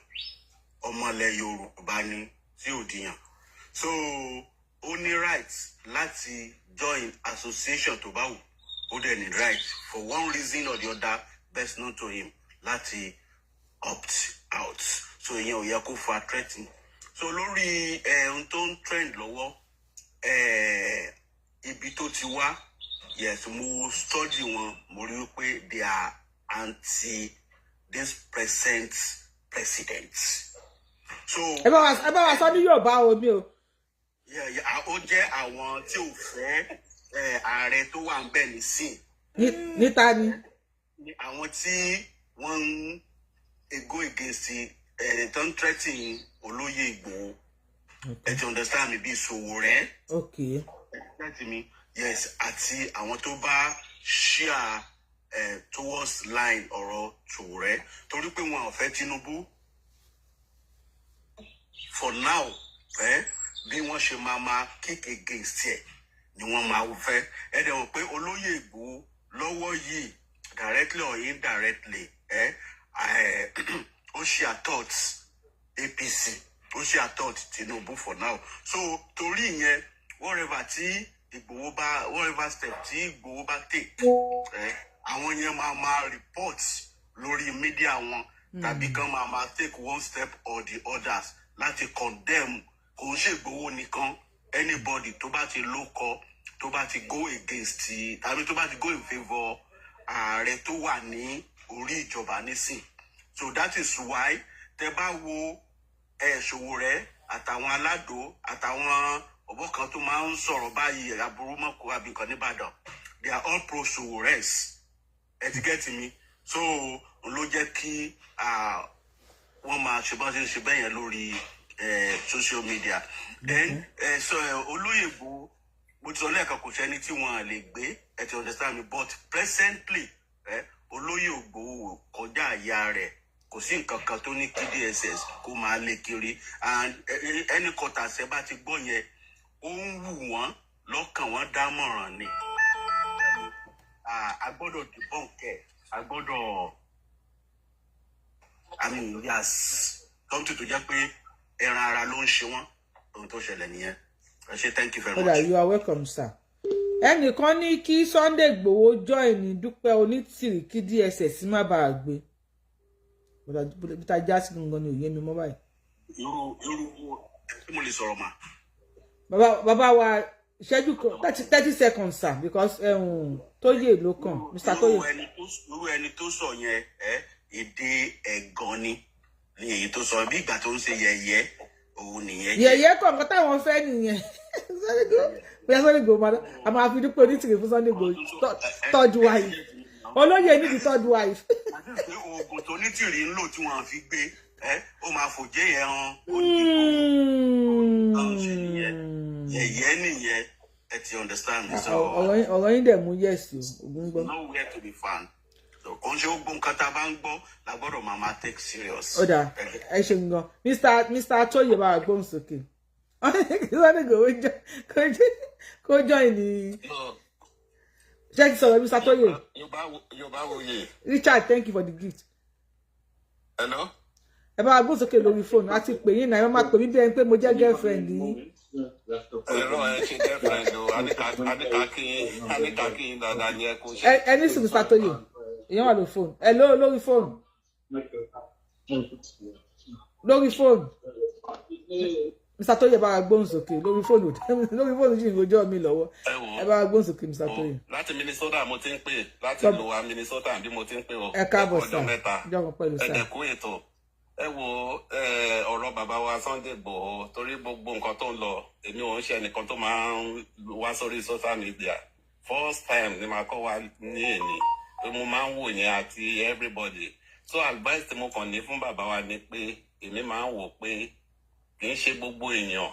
ọmọ ilẹ̀ Yorùbá ni tí ò dìyàn so ó ní right láti join association tó bá wù ó dẹ̀ ní right for one reason or the other best known to him láti opt out so ìyẹn ò yẹ kó fa threatening so lórí ohun tó ń trend lọ́wọ́ ibi tó ti wá yes mo study wọn mo rí pé they are anti this present president. So ẹ bá wa sọ ní Yorùbá o mi o. ó jẹ́ àwọn tí ò fẹ́ ààrẹ tó wà ń bẹ̀ nísìn. níta ni. àwọn tí wọ́n ń go against tó ń threaten olóyè Ìgbòho ẹ ti understand mi bí Sowore. Okay. Láti mi yes àti àwọn tó bá share towards line ọ̀rọ̀ Sowore torí pé wọn ò fẹ́ Tinubu for now bí wọ́n ṣe máa kick against ẹ̀ ni wọ́n máa fẹ́ ẹ dẹ̀ wọ́n pé Olóyè Ìgbòho lọ́wọ́ yìí directly or indirectly ó share thoughts APC ó share thoughts Tinubu for now so torí ìyẹn whatever step tí Ìgbòho bá take àwọn yẹn máa report lórí media wọn tàbí kan máa take one step or the others láti condemn kò ń ṣe Ìgbòho nìkan anybody tó bá ti lóko tó bá ti go against tàbí tó bá ti go in favour ààrẹ tó wà ní orí ìjọba nísìn so that is why tẹ́ bá wo Sowore àtàwọn aládò àtàwọn ọ̀bọ kan tó máa ń sọ̀rọ̀ báyìí aburú mọ́kò àbíkan nìbàdàn they are all pro Sowores ẹ ti get me so ló jẹ́ kí wọ́n máa ṣe bọ́n ṣe bẹ́ẹ̀ yẹn lórí social media then so Olóyè Ìgbòho mo ti sọ lẹ́ẹ̀kan kò sẹ́ni tí wọ́n lè gbé ẹ ti understand me but presently Olóyè Ìgbòho kọjá àyà rẹ̀ kò sí nǹkan kan tó ní kí D.S.S kó máa lé kiri and ẹnì kọta ṣe bá ti gbọ́ yẹn ó ń wù wọ́n lọ́kàn wọ́n dámọ̀ràn ni a gbọ́dọ̀ debunk ẹ̀ a gbọ́dọ̀ yes something tó jẹ́ pé ẹran ara ló ń ṣe wọ́n ohun tó ṣẹlẹ̀ nìyẹn ẹ ṣé thank you very much. You are welcome sir. ẹnìkan ní kí Sunday Igboho join Dúpẹ́ Onítìrì kí D.S.S má bàa gbé bí ta já sí gangan ni òye mi mọ́ báyìí. irú tí mo lè sọ̀rọ̀ mà. bàbá wa ìṣẹ́jú kan 30 seconds sir because Tóyè ló kàn Mr. Tóyè. irú ẹni tó sọ yẹn èdè ẹ̀gàn ni èyí tó sọ bí ìgbà tó ń ṣe yẹ̀yẹ́ òun nìyẹn. yẹ̀yẹ́ kọ̀ọ̀kan táwọn fẹ́ nìyẹn bóyá Sunday Igboho máa a máa fi Dúpẹ́ Onítìrì fún Sunday Igboho third wife Olóyè ní the third wife. àti pé oògùn tó Onítìrì ń lò tí wọ́n fi gbé ó máa fòjé yẹn hàn yẹ̀yẹ́ nìyẹn ẹ ti understand me. ọ̀rọ̀ yín dẹ̀ mú yes o ògùn gbọ́. nowhere to be found kò ń ṣe ogun nǹkan tá a bá ń gbọ́ la gbọ́dọ̀ máa take serious. ó dà ẹ ṣe gan Mr. Tóyè bá wa gbóhùn sókè Sunday Igboho kó join ní. ṣé kí sọ̀rọ̀ Mr. Tóyè. Yorùbá wòye. Richard thank you for the gift. Hello. ẹ bá wa gbóhùn sókè lórí fóònù àti pè yín náà ẹ má pè mí bí ẹni pé mo jẹ́ girlfriend yín. ẹ̀rọ ẹ ṣe girlfriend o aníkàkín dáadáa ni ẹ kó ṣe. ẹ ní sùn Mr. Tóyè èèyàn wà lórí fóònù ẹ lórí fóònù Mr. Tóyè bá wa gbóhùn sókè lórí fóònù yìí ìròjọ́ mi lọ́wọ́ ẹ bá wa gbóhùn sókè Mr. Tóyè. láti Minnesota mo ti ń pè láti lò wá Minnesota bí mo ti ń pè ọ. ẹ káàbọ̀ sá jọ̀wọ́ pẹ̀lú sá ẹ̀dẹ̀kú ètò ẹ wo ọ̀rọ̀ bàbá wa Sunday Igboho torí gbogbo nǹkan tó ń lọ èmi ò ń ṣe ẹnìkan tó máa ń wá sórí social media first time ni màá kọ́ wa ní èní pé mo máa ń wò yẹn àti everybody so advice tí mo kàn ní fún bàbá wa ni pé èmi máa ń wò pé kì í ṣe gbogbo èèyàn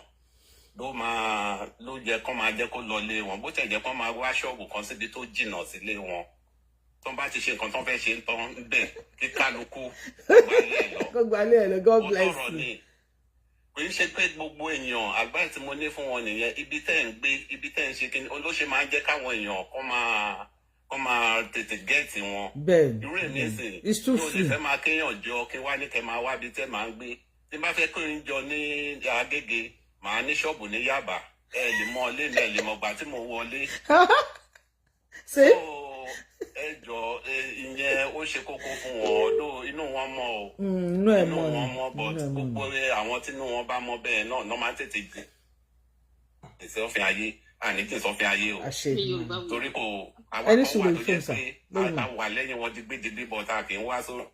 ló jẹ́ kó máa jẹ́ kó lọ lé wọn bó tẹ̀ jẹ́ kó máa wá ṣọ́ọ̀bù kan síbi tó jìnnà sílé wọn tó bá ti ṣe nǹkan tó fẹ́ ṣe ń tán bẹ́ẹ̀ kí kálukú kó gbalẹ̀ ẹ̀ lọ God bless you. kò ń ṣe pé gbogbo èèyàn advice tí mo ní fún wọn nìyẹn ibi tẹ́ ń gbé ibi tẹ́ ń ṣe kí ni ló ṣe máa ń jẹ́ káwọn èèyàn kó máa tètè gẹ́ẹ̀tì wọn. bẹ́ẹ̀ irú èmi sìn yóò lè fẹ́ máa kéèyàn jọ kí wá ní kẹ́ máa wá bí tẹ́ máa ń gbé tí bá fẹ́ kí n jọ ní Agége màá ní ṣọ́ọ̀bù ní Yaba ẹ lè mọ ilé mi ẹ lè mọ gbà tí mo wọlé. ẹ jọ ìyẹn ó ṣe kókó fún wọn ọdún inú wọn mọ o inú wọn mọ but gbogbo àwọn tínú wọn bá mọ bẹ́ẹ̀ náà máa ń tètè gbé ìsọfin ayé àní kí n sọfin ayé o torí kò àwọn kan wà tó jẹ́ pé àwà lẹ́yìn wọn digbídigbí bọ̀ tá a kì í wá sórí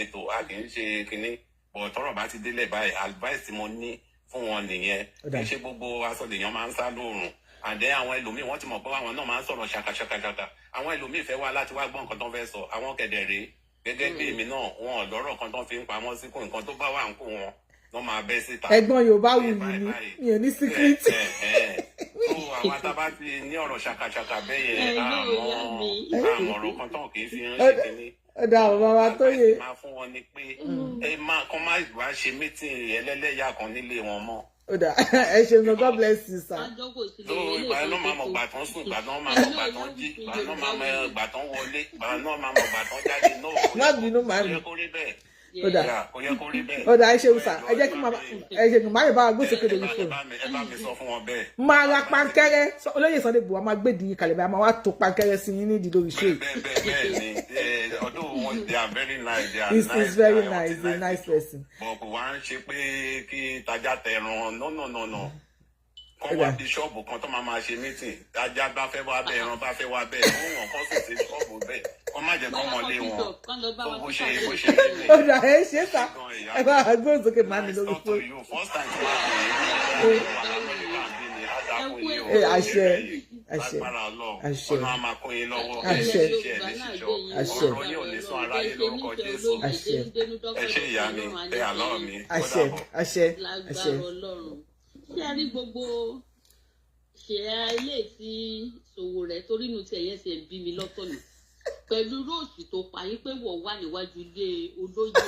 ètò a kì í ṣe kínní bọ̀ tọ́rọ̀ bá ti délẹ̀ báyìí advice tí mo ní fún wọn nìyẹn kì í ṣe gbogbo aṣọ lèèyàn máa ń sá lóòrùn àdé àwọn ẹlòmíì wọ́n ti mọ̀ pé àwọn náà máa ń sọ̀rọ̀ ṣàkàṣàkàṣàkà àwọn ẹlòmíì fẹ́ wá láti wá gbọ́ nǹkan tó ń fẹ́ sọ àwọn kẹ̀dẹ̀ rèé gẹ́gẹ́ bí èmi náà wọn ò lọ́rọ̀ kan tó ń fi ń pamọ́ sí kó nǹkan tó bá wà ń kó wọn lọ́ máa bẹ́ síta. Ẹ̀gbọ́n Yorùbá wù mí ní mi ò ní secret. Àwọn àtàbá ti ní ọ̀rọ̀ ṣàkàṣàkà bẹ́ẹ̀ yẹn àmọ́ ọ̀rọ̀ kan tán kì í fi hàn ṣe kínní. Ọ̀dà bàbá tó yẹ. Máa fún wọn ni pé kọ́ máa wá ṣe mítìn ẹlẹ́lẹ́yà kan nílé wọn mọ́. Ọ̀dà ẹ ṣeun gan, God bless you sir. Ìgbà náà máa mọ̀ gbà tán sùn, ìgbà náà máa mọ̀ gbà tán jí, ìgbà náà máa mọ̀ gbà tán wọlé, ìgbà náà máa mọ̀ gbà tán jáde náà. Má bínú màmí. Kò yẹ kó rí bẹ́ẹ̀. Ọ̀dà ẹ ṣeun sir, ẹ jẹ́ kí màmá ẹ ṣe kí màmá yẹn bá wa gbé sókè lórí fóònù. Ẹ bá mi sọ fún wọn bẹ́ẹ̀. Máa ra pankẹ́rẹ́ Olóyè Sunday Igboho máa gbé di kalẹ̀ báyìí, máa wá tó pankẹ́rẹ́ sí yín nídìí lórí ṣé. Bẹ́ẹ̀ ni ọdún wọn they are very nice. He's very nice, he's a nice person. Bọ̀ kò wá ń ṣe pé kí tajà tẹran no. Kọ́ wá di ṣọ́ọ̀bù kan tó máa ṣe mítìn. Ajá bá fẹ́ wá bẹ́ẹ̀, ẹran bá fẹ́ wá bẹ́ẹ̀. Wọ́n kọ́ sì sí ṣọ́ọ̀bù bẹ́ẹ̀. Kọ́ má jẹ́ kọ́ mọ́lé wọn. Bó ṣe rí. Ọ̀dà ẹ ṣe sá ẹ bá wa gbé sókè máa mi lórí fóònù. Àṣẹ àṣẹ àṣẹ àṣẹ àṣẹ ẹ ṣe ìyá mi ẹ àlọ́ mi. àṣẹ àṣẹ àṣẹ. Ṣé a rí gbogbo ṣe ilé tí ṣòwò rẹ̀ torí inú tí ẹ̀yẹ́ ṣe ń bí mi lọ́tọ̀ nù pẹ̀lú róòsì tó pa yín pé wọ́n wà níwájú ilé olóyè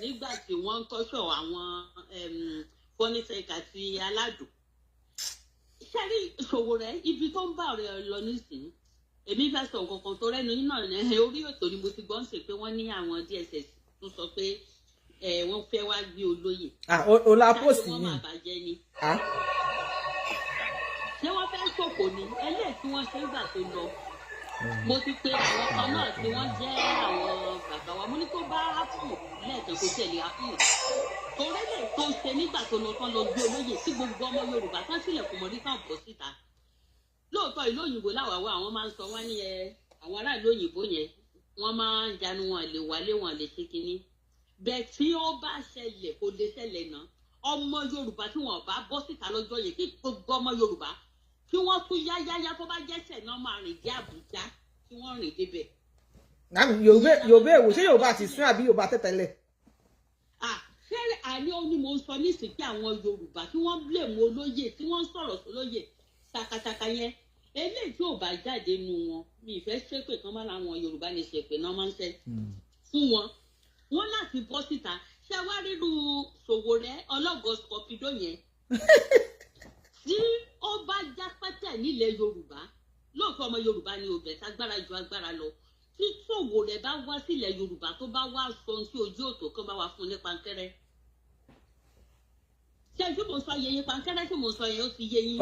nígbà tí wọ́n ń tọ́ṣọ̀ àwọn fọ́nítẹ̀kà àti aládùn. Ṣé rí ṣòwò rẹ̀ ibi tó ń bá ọ̀rẹ́ lọ nísìnyí èmi fẹ́ sọ nǹkan kan tó rẹ́nu yín náà orí ètò ni mo ti gbọ́ ń ṣe pé wọ́n ní àwọn DSS tó sọ pé wọ́n fẹ́ wá gbé olóyè. Ọlá pósì yìí. Ṣé wọ́n fẹ́ ṣòfò ni eléyìí tí wọ́n ṣe ń gbà tó lọ. Mo ti pe àwọn kan náà tí wọ́n jẹ́ àwọn bàbá wa mo ní tó bá ápùn lẹ́ẹ̀kan kó tẹ̀lé ápùn. Torí lè tó ṣe nígbà tó lọ tán lọ gbé olóyè tí gbogbo ọmọ Yorùbá tán sílẹ̀kùn mọ́ nípa bọ́ síta. Lóòótọ́ ìlú òyìnbó láwàwọ̀ àwọn máa ń sọ wọ́n ní àwọn aráàlú òyìnbó yẹn wọ́n máa ń janu wọn lè wálé wọn lè ṣe kinní. Bẹ́ẹ̀ tí ó bá ṣẹlẹ̀ kò lè ṣẹlẹ̀ náà ọmọ Yorùbá tí wọ́n bá bọ́ síta lọ́jọ́ yẹn kí gbogbo ọmọ Yorùbá kí wọ́n tún yáyáyá tó bá jẹ́sẹ̀ náà máa rìn dé Àbújá kí wọ́n rìn débẹ̀. Yorùbá èwo ṣé Yorùbá ti sún àbí Yorùbá tẹ́tẹ́lẹ̀. Ṣé àní ó ní mo sọ nísìnyí pé àwọn Yorùbá tí wọ́n lè mú olóyè tí wọ́n sọ̀rọ̀ sólóyè ṣàkàṣàkà yẹn eléyìí tí ò bá jáde nu wọn mi ìfẹ́ ṣépè kan bá láwọn Yorùbá ní ṣépè náà máa ń ṣe fún wọn wọ́n láti bọ́ síta ṣé wá rírú Sowore ọlọ́gọ́ scorpido yẹn tí ó bá já pẹ́tẹ́ nílẹ̀ Yorùbá lóòótọ́ ọmọ Yorùbá ni òbẹ̀ tágbára ju agbára lọ tí Sowore bá wá sílẹ̀ Yorùbá tó bá wá sọ sí ojú òtò kan bá wà fún ní pankẹ́rẹ́ ṣé tí mo sọ yẹyin pankẹ́rẹ́ tí mo sọ yẹn ó ti yẹyin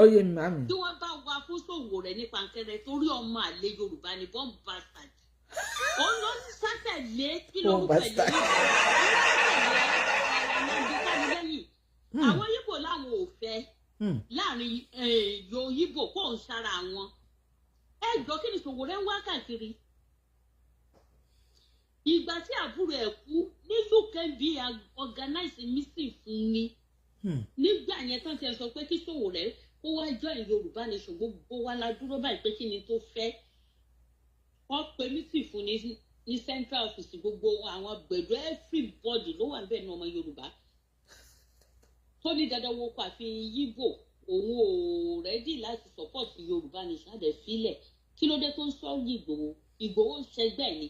tí wọ́n bá wá fún Sowore ní pankẹ́rẹ́ torí ọmọ àlè Yorùbá ni bomb bastard ó lọ sátẹ̀lé kí ló ń pẹ̀lú àwọn Yíbò láwọn ò fẹ́ láàrin Yíbò kó ń sára wọn ẹjọ́ kí ni Sowore ń wá káàkiri ìgbà tí àbúrò ẹ̀ kú ní UK bí organize meeting fún ni nígbà yẹn tán ti ẹ sọ pé kí Sowore kó wá join Yorùbá nation gbogbo wa la dúró báyìí pé kí ni tó fẹ́ wọ́n pe meeting fún ní central office gbogbo àwọn gbẹ̀dọ̀ everybody ló wà bẹ́ẹ̀ ní ọmọ Yorùbá tó ní dandan wo kó àfihàn Yíbò òun ò rẹ́dí láti support Yorùbá nation àdẹ̀ sílẹ̀ kí ló dé tó ń sọ Ìgbòho ṣẹgbẹ́ ni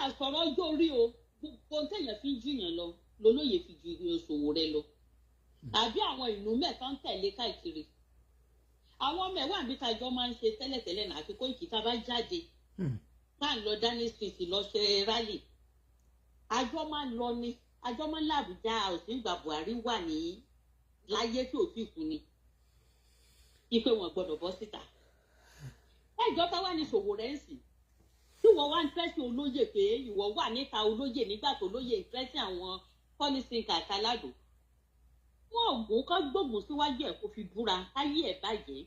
àsọ̀rọ̀ ọjọ́ orí o gbogbo téèyàn fi ń jiyàn lọ lólóyè fi ju Sowore lọ àbí àwọn ìlú mẹ́ta ń tẹ̀lé káàkiri àwọn mẹ́wàá àbí tajọ́ máa ń ṣe tẹ́lẹ̀tẹ́lẹ̀ náà àfi kó ìkìtà bá jáde tá à ń lọ dání street lọ ṣe rally àjọ máa ń lọ ní àjọ máa ń làbújá òsín ìgbà Buhari wà ní láyé tí ò tí kú ni ipe wọn gbọ́dọ̀ bọ́ síta ẹjọ́ táwa ní Sowore ń sìn tí wọ́n wá ń tẹ́sí olóyè pé ìwọ wà níta olóyè nígbà tó lóyè ń tẹ́sí àwọn pọ́nísìnkà káládò wọn ò gún kọ́ gbógun síwájú ẹ̀ kó fi búra káyé ẹ̀ bàjẹ́.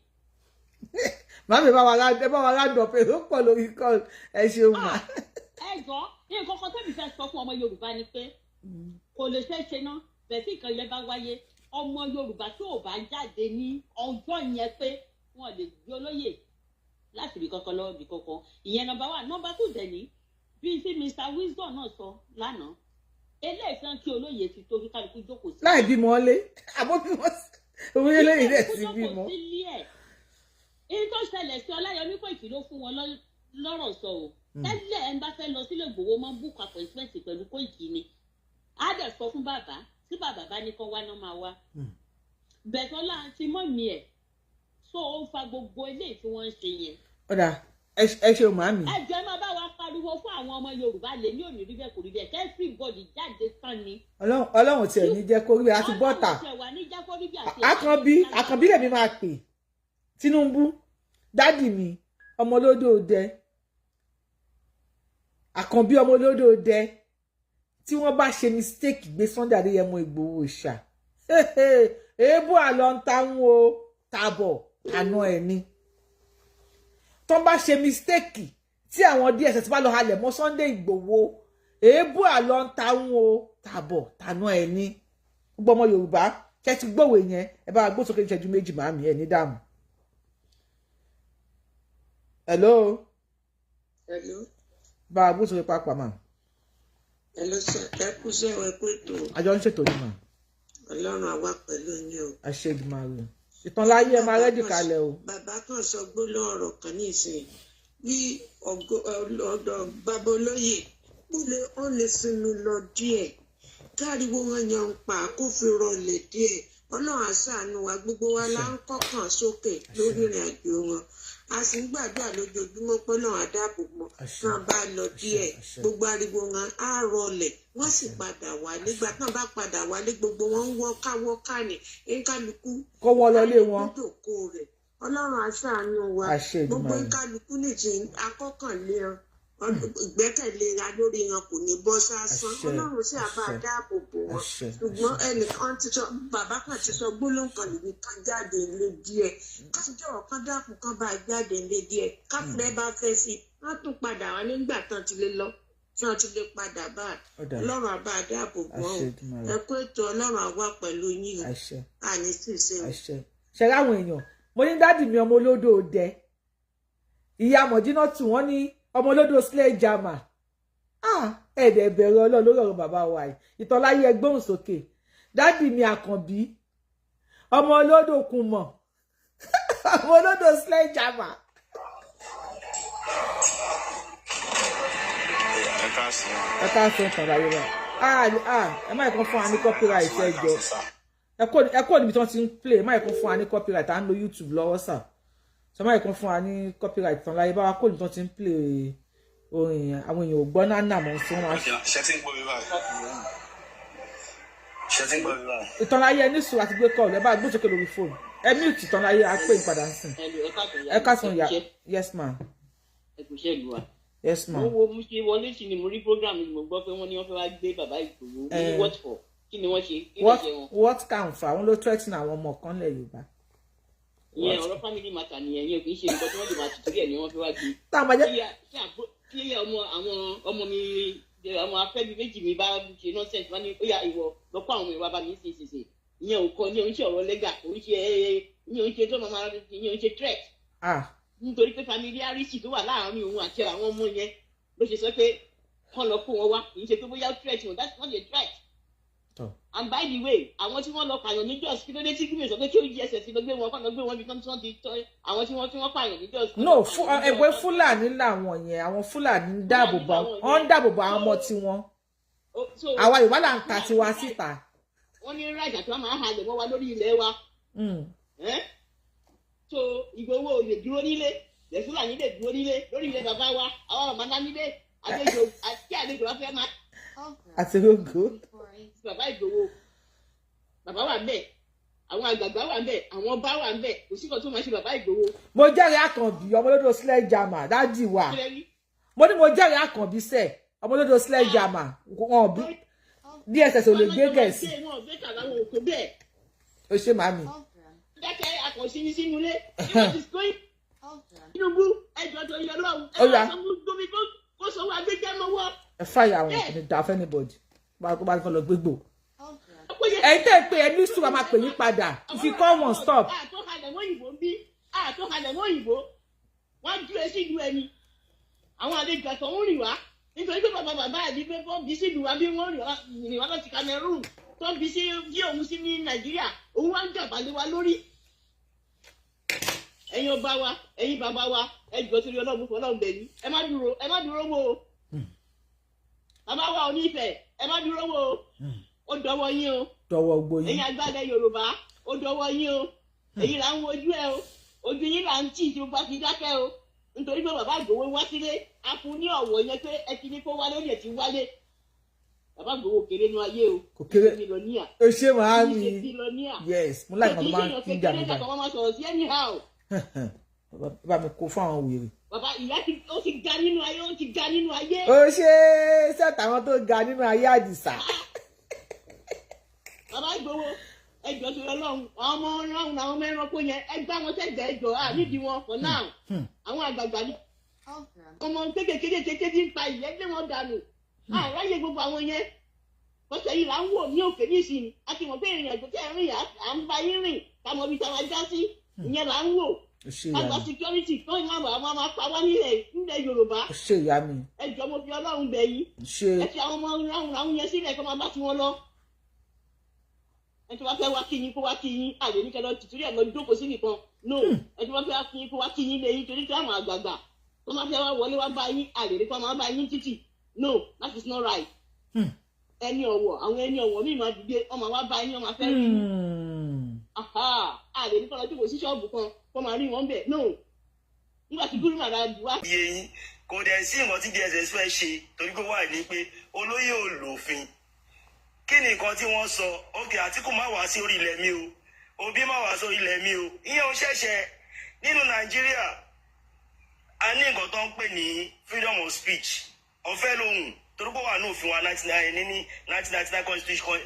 Màmí bá wa rádọ̀ pé ó pọ̀ lórí kọ́ ẹ ṣeun mà. Ẹjọ́ nǹkan kan tẹ́mi fẹ́ sọ fún ọmọ Yorùbá ni pé kò lè ṣeé ṣe náà bẹ́ẹ̀ tí nǹkan yẹn bá wáyé ọmọ Yorùbá tí ò bá jáde ní ọjọ́ yẹn pé wọ́n lè gbé olóyè láti ibì kankan lọ́wọ́ ibì kankan ìyẹn number 1 number 2 dẹ̀ ní bíi tí Mr. Wisdom náà sọ lánàá eléyìí kan kí Olóye ti tó kí kálukú jókòó sí. láì bímọ lé àbọ̀ bímọ òun eléyìí rẹ̀ sí bímọ. èyí tó ṣẹlẹ̀ sí Ọláyọmí kò ìkìlọ̀ fún wọn lọ́rọ̀ sọ o tẹ́lẹ̀ ẹ̀ ń bá fẹ́ lọ sílé Ìgbòho máa ń book appointment pẹ̀lú Koiki ni á dẹ̀ sọ fún bàbá tí bàbá bá ní kán wá náà máa wá bẹ̀tọ́lá ti mọ́ mi ẹ̀ so ó fa gbogbo eléyìí tí wọ́n ń ṣe yẹn. ọ̀dà ẹ ṣe màmí. ẹ jẹ́ máa bá wa pariwo fún àwọn ọmọ Yorùbá lè ní òní rí bẹ́ẹ̀ kò rí bẹ́ẹ̀ everybody jáde tán ni. Ọlọ́run tiẹ̀ ní jẹ́ kó rí àti bọ́tà àkànbí lèmi máa pè Tinubu dádì mi ọmọlódò dẹ àkànbí ọmọlódò dẹ tí wọ́n bá ṣe mistake gbé Sunday Adéyẹmọ Ìgbòho ṣá èébú àlọ́ ń táwọn o tàbọ̀ àná ẹ̀ ni tó bá ṣe mistake tí àwọn D.S.S bá lọ halẹ̀ mọ́ Sunday Ìgbòho èébú àlọ́ ń táwọn o tàbọ̀ tàná ẹ̀ ni gbogbo ọmọ Yorùbá kẹ́ ti gbòwe yẹn ẹ bá gbó sókè ìṣẹ́jú méjì màmí ẹ̀ ní dààmú. Hello. Hello. Bá a gbó sókè pápá mà. Hello sir, ẹ kú sí ẹwẹ pé tó. Àjọ ń ṣètò ní mà. Ọlọ́run àwa pẹ̀lú yín o. Àṣejù máa rò. Ìtàn láyé ẹ máa rẹ́dì kalẹ̀ o. Bàbá kan sọ gbólóhùn ọ̀rọ̀ kan ní ìsìn bí ọ̀dọ̀ bàbá Olóye ó lè sinmi lọ díẹ̀ káriwo wọn yan ń pa kó fi rọlẹ̀ díẹ̀ Ọlọ́run àṣàánú wa gbogbo wa là ń kọ́kàn sókè lórí ìrìn àjò wọn a sì ń gbàdúrà lójoojúmọ́ pé náà àdáàbòbò náà bá lọ díẹ̀ gbogbo ariwo wọn á rọlẹ̀ wọ́n sì padà wálé gbà náà bá padà wálé gbogbo wọn ń wọ́ká ní kálukú kó wọ́n lọlé wọn Ọlọ́run àṣàánú wa gbogbo kálukú nìjì akọ́kànlé ìgbẹ́kẹ̀lé ra lórí wọn kò ní bọ́ sásán Ọlọ́run sì àbá dáàbòbò wọn ṣùgbọ́n ẹnìkan ti sọ bàbá kan ti sọ gbólóhùn kan níbi kan jáde ilé díẹ̀ kájọ ọ̀kan dákun kan bá jáde ilé díẹ̀ káfíńẹ́ bá fẹ́ sí wọ́n tún padà wá nígbà tán ti lè lọ tí wọ́n ti lè padà bá Ọlọ́run àbá dáàbòbò wọn ẹ kó ètò Ọlọ́run àwa pẹ̀lú yín àní sì ṣe o. ṣe láwọn èèyàn mo ní dádì mi ọmọ olódò dẹ ìyá mọ̀jínà tù wọ́n ní ọmọ olódò sledgehammer ẹ̀ẹ́dẹ̀ bẹ̀rẹ̀ Ọlọ́run lórí ọ̀rọ̀ bàbá wa yìí ìtọ́láyé ẹgbọ́n sókè dádì mi àkànbí ọmọ olódò kùmọ̀ ọmọ olódò sledgehammer. ẹ ká sọ ìtọ́láyé wa ẹ má ìkan fún wa ní copyright ẹjọ́ ẹ kó níbi tí wọ́n ti ń play ẹ má ìkan fún wa ní copyright à ń lo YouTube lọ́wọ́ sà sọmọ ìkan fún wa ní copyright tán láyé báwa kò ní tán ti ń play orin àwọn èèyàn ò gbọ́ náà nà mọ́ sí wọn. ṣe tí ń gbọ́ mi báyìí. ìtàn láyé ẹni sùn àti gbé kọ́ọ̀lù ẹ bá gbé sókè lórí fóònù ẹ mí ìtàn láyé á pè ń padà ń sìn. ẹ káàsán ya yes ma. ẹ kò ṣe ìlú wa. yes ma. mo wo mo ṣe wọlé sí ni mo rí program ni mo gbọ́ pé wọ́n ní wọ́n fẹ́ wá gbé bàbá Ìgbòho ní what for kí ni wọ́n ṣe kí ló ṣe wọn. what can fa àwọn ló threaten àwọn ọmọ kan lẹ̀ Yorùbá. ìyẹn ọ̀rọ̀ family matter nìyẹn yẹn kì í ṣe nǹkan tí wọ́n lè máa tutù rí ẹ̀ ni wọ́n fi wá gbé. kí ọmọ mi ọmọ afẹ́bí méjì mi bá ṣe nonsense wọ́n ní ó yá ìwọ lọ́pọ̀ àwọn ọmọ ìwà bá mi ṣe ìyẹn ò kọ ní oúnjẹ ọ̀rọ̀ lẹ́gà oúnjẹ tó máa ní oúnjẹ threat. nítorí pé familiarity tó wà láàárín òun àti àwọn ọmọ yẹn ló ṣe sọ pé kán lọ kó wọn wá kì í ṣe pé bóyá threat wọn that's not a threat. And by the way àwọn tí wọ́n lọ pààyàn ní Jos kí ló dé tí kí mi sọ pé kí D.S.S lọ gbé wọn kọ́ lọ gbé wọn bí wọ́n ti tọ́ àwọn tí wọ́n pààyàn ní Jos. no ẹgbẹ́ Fúlàní làwọn yẹn àwọn Fúlàní ń dáàbò bò wọ́n ń dáàbò bò àwọn ọmọ tiwọn àwa Yorùbá là ń ta tiwa síta. wọ́n ní rájà tí wọ́n máa ń halẹ̀ mọ́ wa lórí ilẹ̀ wa. so Ìgbòho ò lè dúró nílé lè Fúlàní lè dúró nílé lórí ilẹ̀ bàbá wa àwọn màmá nílé àlejò wa fẹ́ máa. àti rogo. bàbá Ìgbòho bàbá wà ńbẹ̀ àwọn àgbààgbà wà ńbẹ̀ àwọn ọba wà ńbẹ̀ kò sí kan tó máa ṣe bàbá Ìgbòho. mo jẹ́rìí Àkànbí ọmọlódò sledgehammer dájì wà mo ní mo jẹ́rìí Àkànbí sẹ̀ ọmọlódò sledgehammer wọn bí D.S.S ò lè gbé gẹ̀ẹ́sì. o ṣe màmí. dákẹ́ àkànṣe ní sínú ilé Tinubu ẹjọ́ tó yọ lọ́wọ́ ẹ̀rọ gómi kó sọ wá gbẹ́jẹ́ mọ́wọ́. ẹ fàyà àwọn ọkùnrin dà fún anybody bá kọ́ lọ gbégbò. ẹ̀yin tẹ́ ẹ pé ẹ ní sùúrù máa pè yín padà if you call one stop. àtọ́kalẹ̀ mọ́ òyìnbó ń bí àtọ́kalẹ̀ mọ́ òyìnbó wọ́n dúró sí ìlú ẹni àwọn àlejò àtọ̀ ń rìn wá nítorí pé bàbá àbí pé kó bí sí ìlú wa bí wọ́n rìn wá láti Cameroon tó bí sí bí òun sí ní Nàìjíríà òun wá ń jàmbá lé wa lórí. Ẹ̀yin ọba wa ẹ̀yin bàbá wa ẹ jọ̀ọ́ torí Ọlọ́run fún Ọlọ́run bẹ̀yìn ẹ má dúró wò ó. Bàbá wa Onífẹ̀ ẹ má dúró wò ó. Ó dọwọ́ yín o. Dọwọ́ gbóyin. Ẹ̀yin àgbàdo Yorùbá ó dọwọ́ yín o. Èyí là ń wojú ẹ o. Ojú yín là ń tì tí o bá fi dákẹ́ o. Nítorí pé bàbá Ìgbòho wá sílé a fún ní ọ̀wọ̀ yẹn pé ẹ ti ní kó wálé ó lè ti wálé. Bàbá Ìgbòho kéré nínú ayé o. Kò kéré. O ṣe màá mi. Yes, mo láì mọ̀ tó máa ń jà nígbà. Kò máa sọ̀rọ̀ sí anyhow. Bàbá mi kó fún àwọn wèrè. Bàbá ìyá ó ti ga nínú ayé ó ti ga nínú ayé. Ó ṣe sẹ́tàwọn tó ga nínú ayé Àdìsá. Bàbá Ìgbòho ẹjọ́ tó lọ́lọ́run àwọn ọmọ ọlọ́run àwọn ọmọ ẹranko yẹn ẹgbẹ́ wọn tẹ̀gbẹ́ ẹjọ́ nídìí wọn for now àwọn àgbààgbà ní. ọmọ kékeré ń pa ìyẹn gbé wọn dànù àráyè gbogbo àwọn yẹn bọ́sẹ̀ yìí là ń wò ní òkè nísìnyí a ti mọ̀ pé ìrìn àjò tẹ́ ẹ̀ rìn à ń bá yín rìn ká mọ ibi táwa já sí ìyẹn là ń wò kágbá security tó ń máa máa pa wá nílẹ̀ Yorùbá ẹjọ́ mo fi Ọlọ́run bẹ̀ yín ẹ fi àwọn ọmọ ọlọ́run yẹn sílẹ̀ kó máa bá tiwọn lọ. Ẹni tó bá fẹ́ wá kí yín kó wá kí yín àlè ní kẹlẹ́ tìtúrí ẹ̀ lọ jókòó sí nìkan no ẹni tó bá fẹ́ wá kí yín kó wá kí yín lé yín torí tí àwọn àgbààgbà tó máa fẹ́ wá wọlé wá bá yín àlè ní kó máa bá yín títì no that is not right. Ẹni ọ̀wọ̀ àwọn ẹni ọ̀wọ̀ míì máa dìde ọmọ wa bá yín ọmọ afẹ́ rí yín àlè ní kó lọ jókòó sí ṣọ́ọ̀bù kan kó máa rí wọn bẹ̀ no nígbà tí gúrú màdà dùn wá. iye yín kò dẹ̀ sí nǹkan tí D.S.S fẹ́ ṣe torí pé wà ní pé olóyè ò lòfin kí ni nǹkan tí wọ́n sọ òkè Àtíkù má wá sí orí ilẹ̀ mi o Obi má wá sí orí ilẹ̀ mi o ìyẹn ò ṣẹ̀ṣẹ̀ nínú Nàìjíríà a ní nǹkan tó ń pè ní freedom of speech ọ̀fẹ́ lóhùn torí pé wà ní òfin wa 1999 constitution.